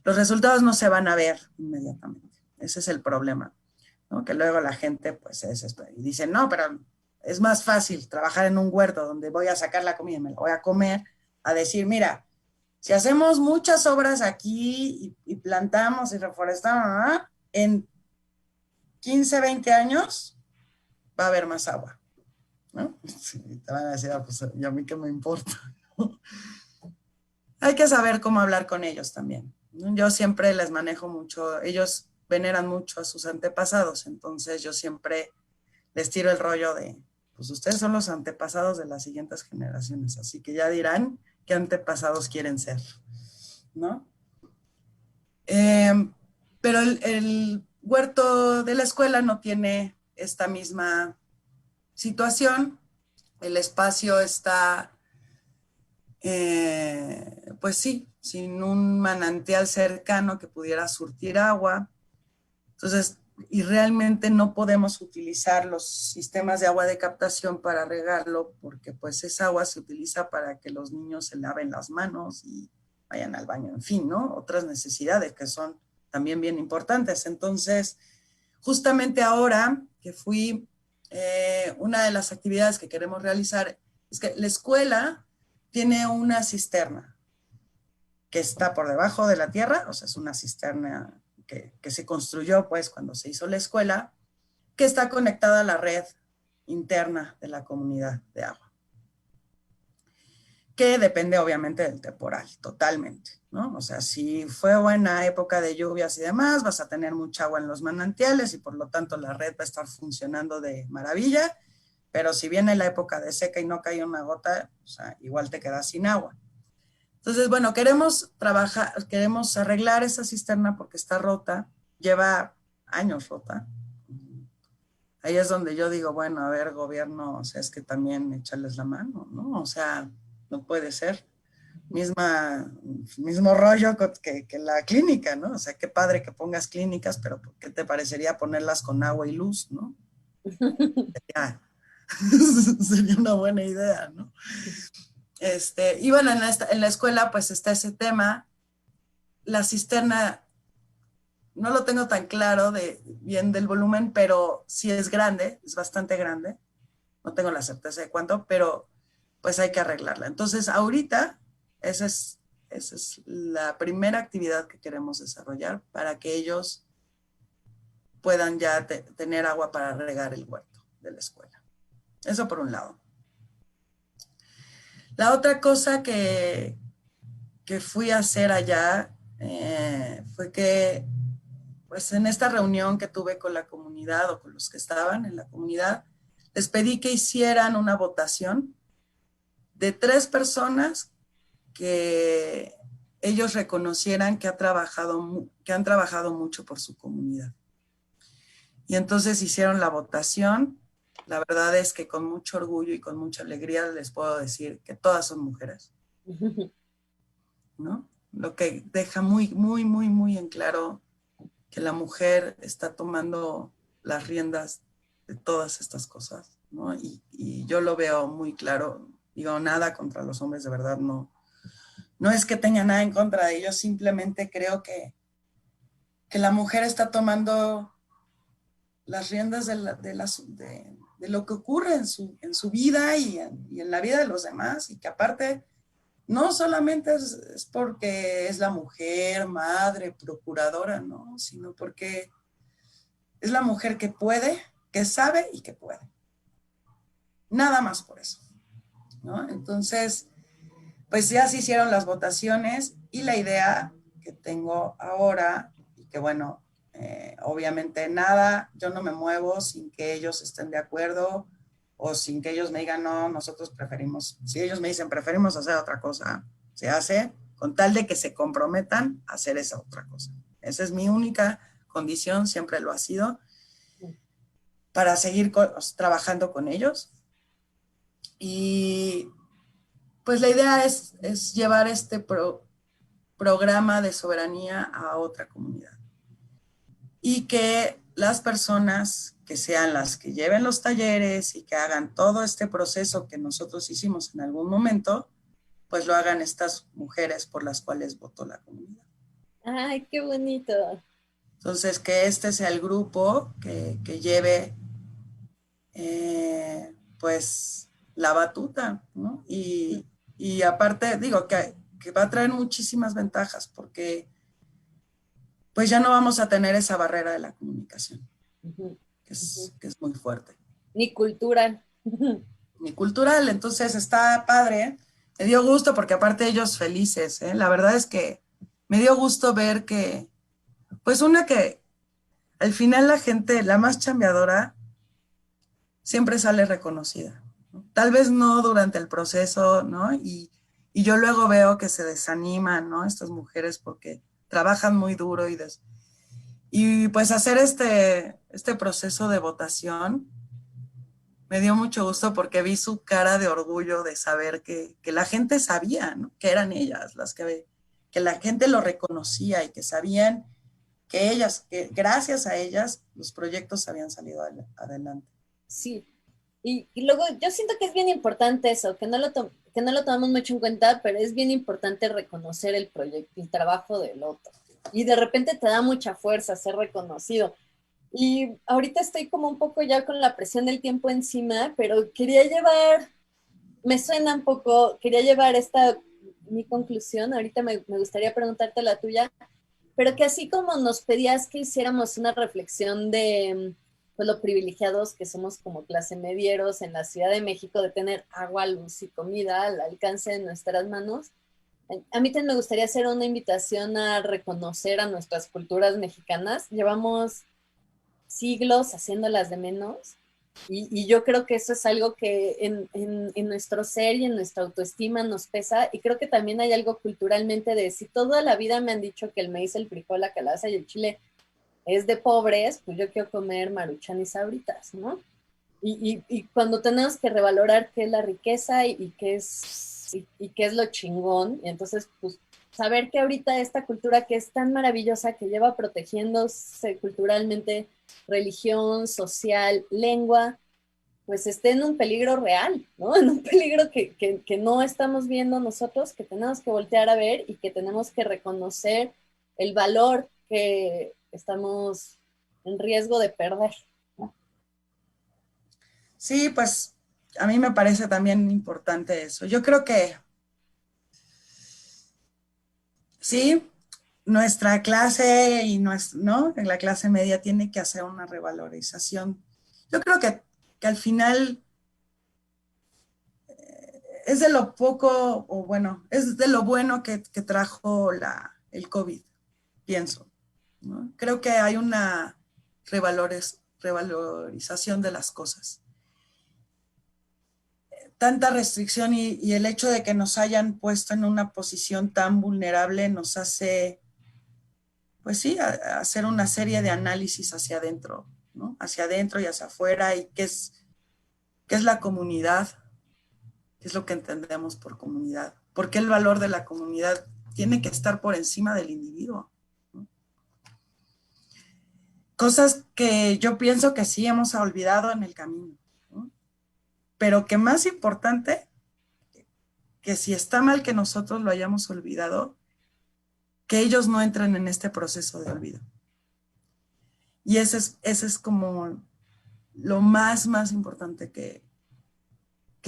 los resultados no se van a ver inmediatamente, ese es el problema, ¿no? Que luego la gente pues se desespera y dice, no, pero es más fácil trabajar en un huerto donde voy a sacar la comida y me la voy a comer, a decir, mira, si hacemos muchas obras aquí y plantamos y reforestamos, en 15, 20 años va a haber más agua, ¿no? Sí, te van a decir, pues, ¿y a mí qué me importa? Hay que saber cómo hablar con ellos también, ¿no? Yo siempre les manejo mucho, ellos veneran mucho a sus antepasados, entonces yo siempre les tiro el rollo de, pues ustedes son los antepasados de las siguientes generaciones, así que ya dirán qué antepasados quieren ser, ¿no? Pero el huerto de la escuela no tiene esta misma situación. El espacio está, pues sí, sin un manantial cercano que pudiera surtir agua. Entonces, y realmente no podemos utilizar los sistemas de agua de captación para regarlo porque pues esa agua se utiliza para que los niños se laven las manos y vayan al baño, en fin, ¿no? Otras necesidades que son también bien importantes. Entonces, justamente ahora que fui, una de las actividades que queremos realizar es que la escuela tiene una cisterna que está por debajo de la tierra, o sea, es una cisterna que se construyó pues cuando se hizo la escuela, que está conectada a la red interna de la comunidad de agua, que depende obviamente del temporal, totalmente, ¿no? O sea, si fue buena época de lluvias y demás, vas a tener mucha agua en los manantiales y por lo tanto la red va a estar funcionando de maravilla, pero si viene la época de seca y no cae una gota, o sea, igual te quedas sin agua. Entonces, bueno, queremos arreglar esa cisterna porque está rota, lleva años rota. Ahí es donde yo digo, bueno, a ver, gobierno, o sea, es que también echarles la mano, ¿no? O sea, no puede ser. Mismo rollo que la clínica, ¿no? O sea, qué padre que pongas clínicas, pero ¿qué te parecería ponerlas con agua y luz, ¿no? Sería una buena idea, ¿no? Y bueno, en la escuela pues está ese tema. La cisterna no lo tengo tan claro bien del volumen, pero sí es grande, es bastante grande. No tengo la certeza de cuánto, pero pues hay que arreglarla. Entonces, ahorita, esa es la primera actividad que queremos desarrollar para que ellos puedan ya tener agua para regar el huerto de la escuela. Eso por un lado. La otra cosa que fui a hacer allá fue que pues en esta reunión que tuve con la comunidad o con los que estaban en la comunidad, les pedí que hicieran una votación de 3 personas que ellos reconocieran que han trabajado mucho por su comunidad. Y entonces hicieron la votación. La verdad es que con mucho orgullo y con mucha alegría les puedo decir que todas son mujeres, ¿no? Lo que deja muy, muy, muy, muy en claro que la mujer está tomando las riendas de todas estas cosas, ¿no? Y yo lo veo muy claro. Digo, nada contra los hombres, de verdad, no. No es que tenga nada en contra de ellos, simplemente creo que la mujer está tomando las riendas de lo que ocurre en su vida y en la vida de los demás, y que aparte no solamente es porque es la mujer, madre, procuradora, no, sino porque es la mujer que puede, que sabe y que puede. Nada más por eso, ¿no? Entonces, pues ya se hicieron las votaciones y la idea que tengo ahora, y que bueno, obviamente nada, yo no me muevo sin que ellos estén de acuerdo o sin que ellos me digan, no, nosotros preferimos, si ellos me dicen preferimos hacer otra cosa, se hace con tal de que se comprometan a hacer esa otra cosa. Esa es mi única condición, siempre lo ha sido, para seguir trabajando con ellos. Y pues la idea es llevar este programa de soberanía a otra comunidad. Y que las personas que sean las que lleven los talleres y que hagan todo este proceso que nosotros hicimos en algún momento, pues lo hagan estas mujeres por las cuales votó la comunidad. ¡Ay, qué bonito! Entonces, que este sea el grupo que lleve pues la batuta, ¿no? Y aparte, digo que va a traer muchísimas ventajas porque pues ya no vamos a tener esa barrera de la comunicación, que es muy fuerte. Ni cultural. Ni cultural, entonces está padre. Me dio gusto porque aparte ellos felices, ¿eh? La verdad es que me dio gusto ver que, pues una que al final la gente, la más chambeadora, siempre sale reconocida, ¿no? Tal vez no durante el proceso, ¿no? Y yo luego veo que se desaniman, ¿no? Estas mujeres porque trabajan muy duro y pues hacer este proceso de votación me dio mucho gusto porque vi su cara de orgullo de saber que la gente sabía, ¿no? Que eran ellas las que la gente lo reconocía y que sabían que gracias a ellas los proyectos habían salido adelante. Sí, y luego yo siento que es bien importante eso, que no lo tomamos mucho en cuenta, pero es bien importante reconocer el proyecto, el trabajo del otro. Y de repente te da mucha fuerza ser reconocido. Y ahorita estoy como un poco ya con la presión del tiempo encima, pero me suena un poco, quería llevar mi conclusión, ahorita me gustaría preguntarte la tuya, pero que así como nos pedías que hiciéramos una reflexión de pues, lo privilegiados que somos como clase medieros en la Ciudad de México, de tener agua, luz y comida al alcance de nuestras manos, a mí también me gustaría hacer una invitación a reconocer a nuestras culturas mexicanas. Llevamos siglos haciéndolas de menos y yo creo que eso es algo que en nuestro ser y en nuestra autoestima nos pesa, y creo que también hay algo culturalmente de si toda la vida me han dicho que el maíz, el frijol, la calabaza y el chile es de pobres, pues yo quiero comer maruchan y sabritas, ¿no? Y cuando tenemos que revalorar qué es la riqueza y qué es lo chingón, y entonces pues saber que ahorita esta cultura que es tan maravillosa, que lleva protegiéndose culturalmente, religión, social, lengua, pues esté en un peligro real, ¿no? En un peligro que no estamos viendo nosotros, que tenemos que voltear a ver y que tenemos que reconocer el valor que estamos en riesgo de perder, ¿no? Sí, pues a mí me parece también importante eso. Yo creo que sí, nuestra clase y ¿no? La clase media tiene que hacer una revalorización. Yo creo que al final es de lo poco, o bueno, es de lo bueno que trajo el COVID, pienso, ¿no? Creo que hay una revalorización de las cosas. tanta restricción y el hecho de que nos hayan puesto en una posición tan vulnerable nos hace, pues sí, hacer una serie de análisis hacia adentro, ¿no? Hacia adentro y hacia afuera, y qué es la comunidad, qué es lo que entendemos por comunidad, por qué el valor de la comunidad tiene que estar por encima del individuo, ¿no? Cosas que yo pienso que sí hemos olvidado en el camino, ¿no? Pero que más importante, que si está mal que nosotros lo hayamos olvidado, que ellos no entren en este proceso de olvido. Y ese es como lo más importante que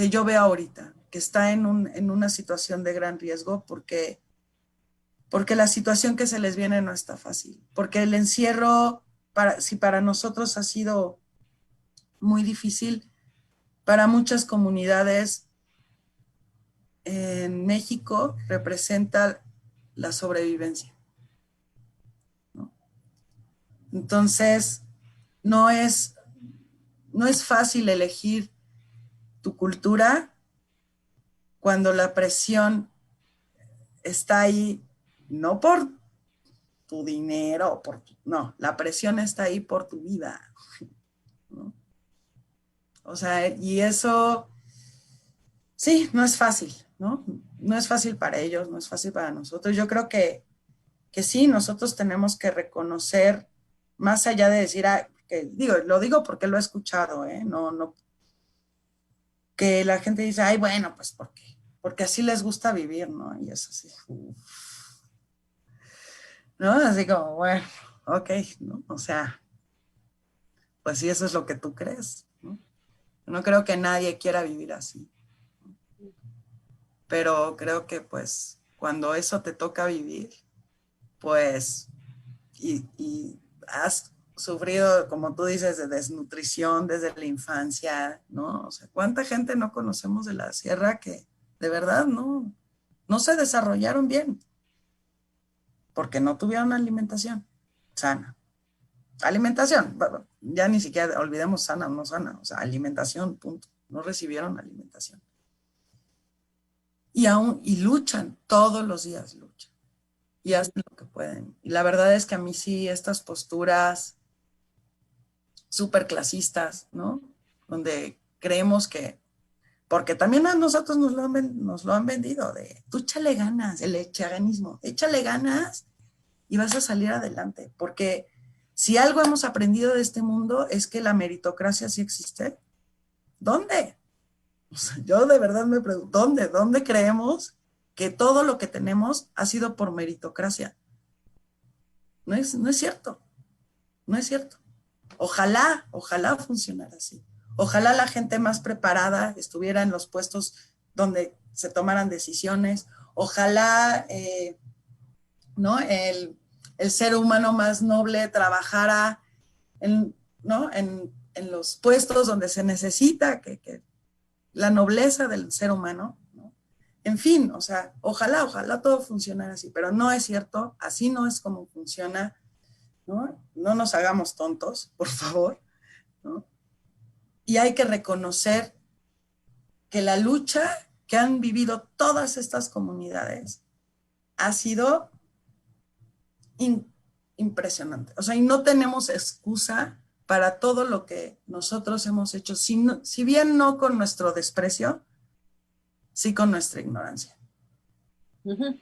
yo veo ahorita, que está en una situación de gran riesgo, porque la situación que se les viene no está fácil, porque el encierro, si para nosotros ha sido muy difícil, para muchas comunidades en México representa la sobrevivencia, ¿no? Entonces, no es fácil elegir tu cultura cuando la presión está ahí, no por tu dinero, no, la presión está ahí por tu vida, ¿no? O sea, y eso, sí, no es fácil, ¿no? No es fácil para ellos, no es fácil para nosotros. Yo creo que sí, nosotros tenemos que reconocer, más allá de decir, lo digo porque lo he escuchado, no, que la gente dice, ay, bueno, pues ¿por qué? Porque así les gusta vivir, ¿no? Y es así, ¿no? Así como, bueno, ok, ¿no? O sea, pues sí, eso es lo que tú crees, ¿no? No creo que nadie quiera vivir así, pero creo que pues cuando eso te toca vivir, pues, y has sufrido, como tú dices, de desnutrición desde la infancia, ¿no? O sea, ¿cuánta gente no conocemos de la sierra que de verdad no se desarrollaron bien porque no tuvieron alimentación sana? Alimentación, ya ni siquiera olvidemos sana o no sana, o sea, alimentación, punto. No recibieron alimentación. Y luchan, todos los días luchan. Y hacen lo que pueden. Y la verdad es que a mí sí, estas posturas súper clasistas, ¿no? Donde creemos que, porque también a nosotros nos lo han vendido, de tú échale ganas, el echaganismo, échale ganas y vas a salir adelante. Porque si algo hemos aprendido de este mundo es que la meritocracia sí existe. ¿Dónde? O sea, yo de verdad me pregunto, ¿dónde? ¿Dónde creemos que todo lo que tenemos ha sido por meritocracia? No es cierto. No es cierto. Ojalá funcionara así. Ojalá la gente más preparada estuviera en los puestos donde se tomaran decisiones. Ojalá, ¿no? El ser humano más noble trabajara ¿no? en los puestos donde se necesita que la nobleza del ser humano, ¿no? En fin, o sea, ojalá todo funcionara así, pero no es cierto, así no es como funciona, ¿no? No nos hagamos tontos, por favor, ¿no? Y hay que reconocer que la lucha que han vivido todas estas comunidades ha sido impresionante. O sea, y no tenemos excusa para todo lo que nosotros hemos hecho, si bien no con nuestro desprecio, sí con nuestra ignorancia. Uh-huh.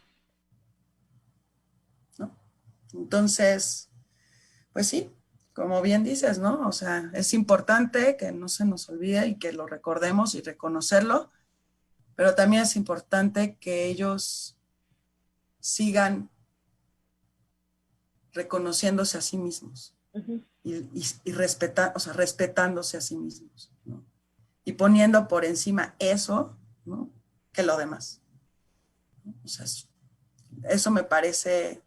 ¿No? Entonces, pues sí, como bien dices, ¿no? O sea, es importante que no se nos olvide y que lo recordemos y reconocerlo, pero también es importante que ellos sigan reconociéndose a sí mismos. Uh-huh. y respetándose a sí mismos, ¿no? Y poniendo por encima eso, ¿no? Que lo demás. O sea, eso me parece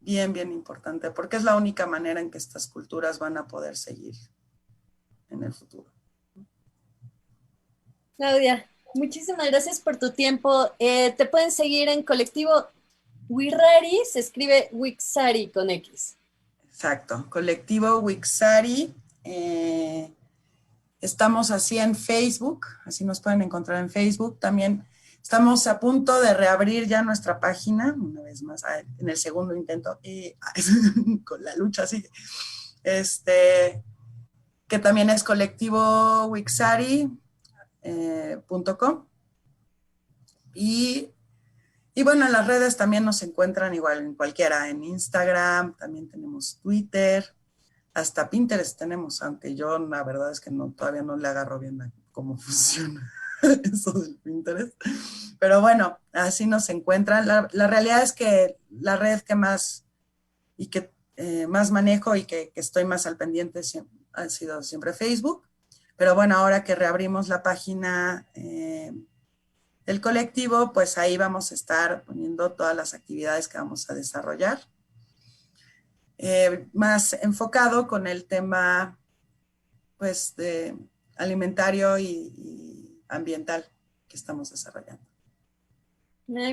bien importante, porque es la única manera en que estas culturas van a poder seguir en el futuro. Claudia, muchísimas gracias por tu tiempo. Te pueden seguir en colectivo Wixari, se escribe Wixari con X. Exacto, colectivo Wixari. Estamos así en Facebook, así nos pueden encontrar en Facebook. También estamos a punto de reabrir ya nuestra página, una vez más, en el segundo intento, y con la lucha así, que también es colectivo wixari.com. Y bueno, en las redes también nos encuentran igual en cualquiera, en Instagram, también tenemos Twitter, hasta Pinterest tenemos, aunque yo la verdad es que todavía no le agarro bien a cómo funciona eso del Pinterest. Pero bueno, así nos encuentran. La realidad es que la red que más y que más manejo y que estoy más al pendiente ha sido siempre Facebook. Pero bueno, ahora que reabrimos la página del colectivo, pues ahí vamos a estar poniendo todas las actividades que vamos a desarrollar. Más enfocado con el tema pues de alimentario y ambiental que estamos desarrollando.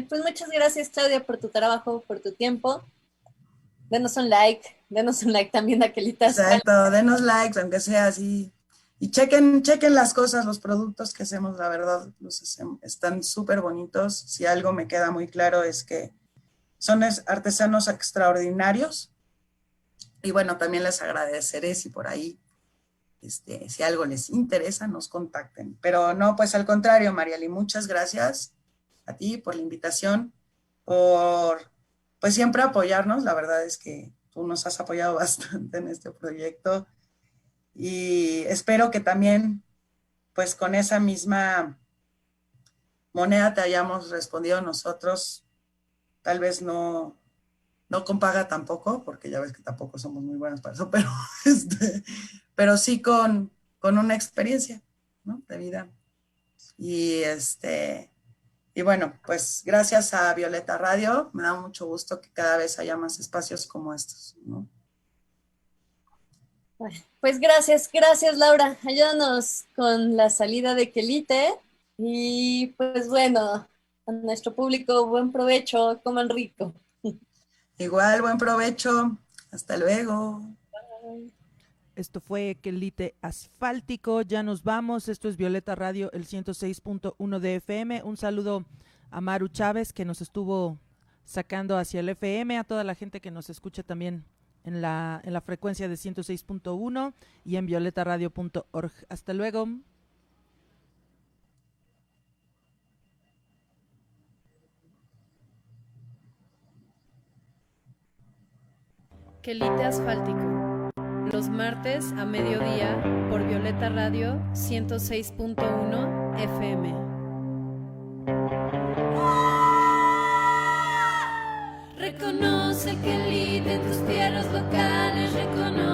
Pues muchas gracias, Claudia, por tu trabajo, por tu tiempo. Denos un like también a Quelite Asfáltico. Exacto, denos likes, aunque sea así. Y chequen las cosas, los productos que hacemos, la verdad, están súper bonitos. Si algo me queda muy claro es que son artesanos extraordinarios. Y bueno, también les agradeceré si por ahí, si algo les interesa, nos contacten. Pero no, pues al contrario, Mariali, muchas gracias a ti por la invitación, por pues siempre apoyarnos. La verdad es que tú nos has apoyado bastante en este proyecto y espero que también pues con esa misma moneda te hayamos respondido nosotros, tal vez no con paga tampoco, porque ya ves que tampoco somos muy buenos para eso, pero sí con una experiencia, ¿no?, de vida. Y bueno, pues gracias a Violeta Radio, me da mucho gusto que cada vez haya más espacios como estos, ¿no? Pues gracias Laura, ayúdanos con la salida de Quelite y pues bueno, a nuestro público, buen provecho, coman rico. Igual, buen provecho, hasta luego. Bye. Esto fue Quelite Asfáltico, ya nos vamos, esto es Violeta Radio, el 106.1 de FM, un saludo a Maru Chávez que nos estuvo sacando hacia el FM, a toda la gente que nos escucha también en la frecuencia de 106.1 y en violetaradio.org. Hasta luego. Quelite Asfáltico, los martes a mediodía por Violeta Radio 106.1 FM. Reconoce el Quelite en tus tierras locales, reconoce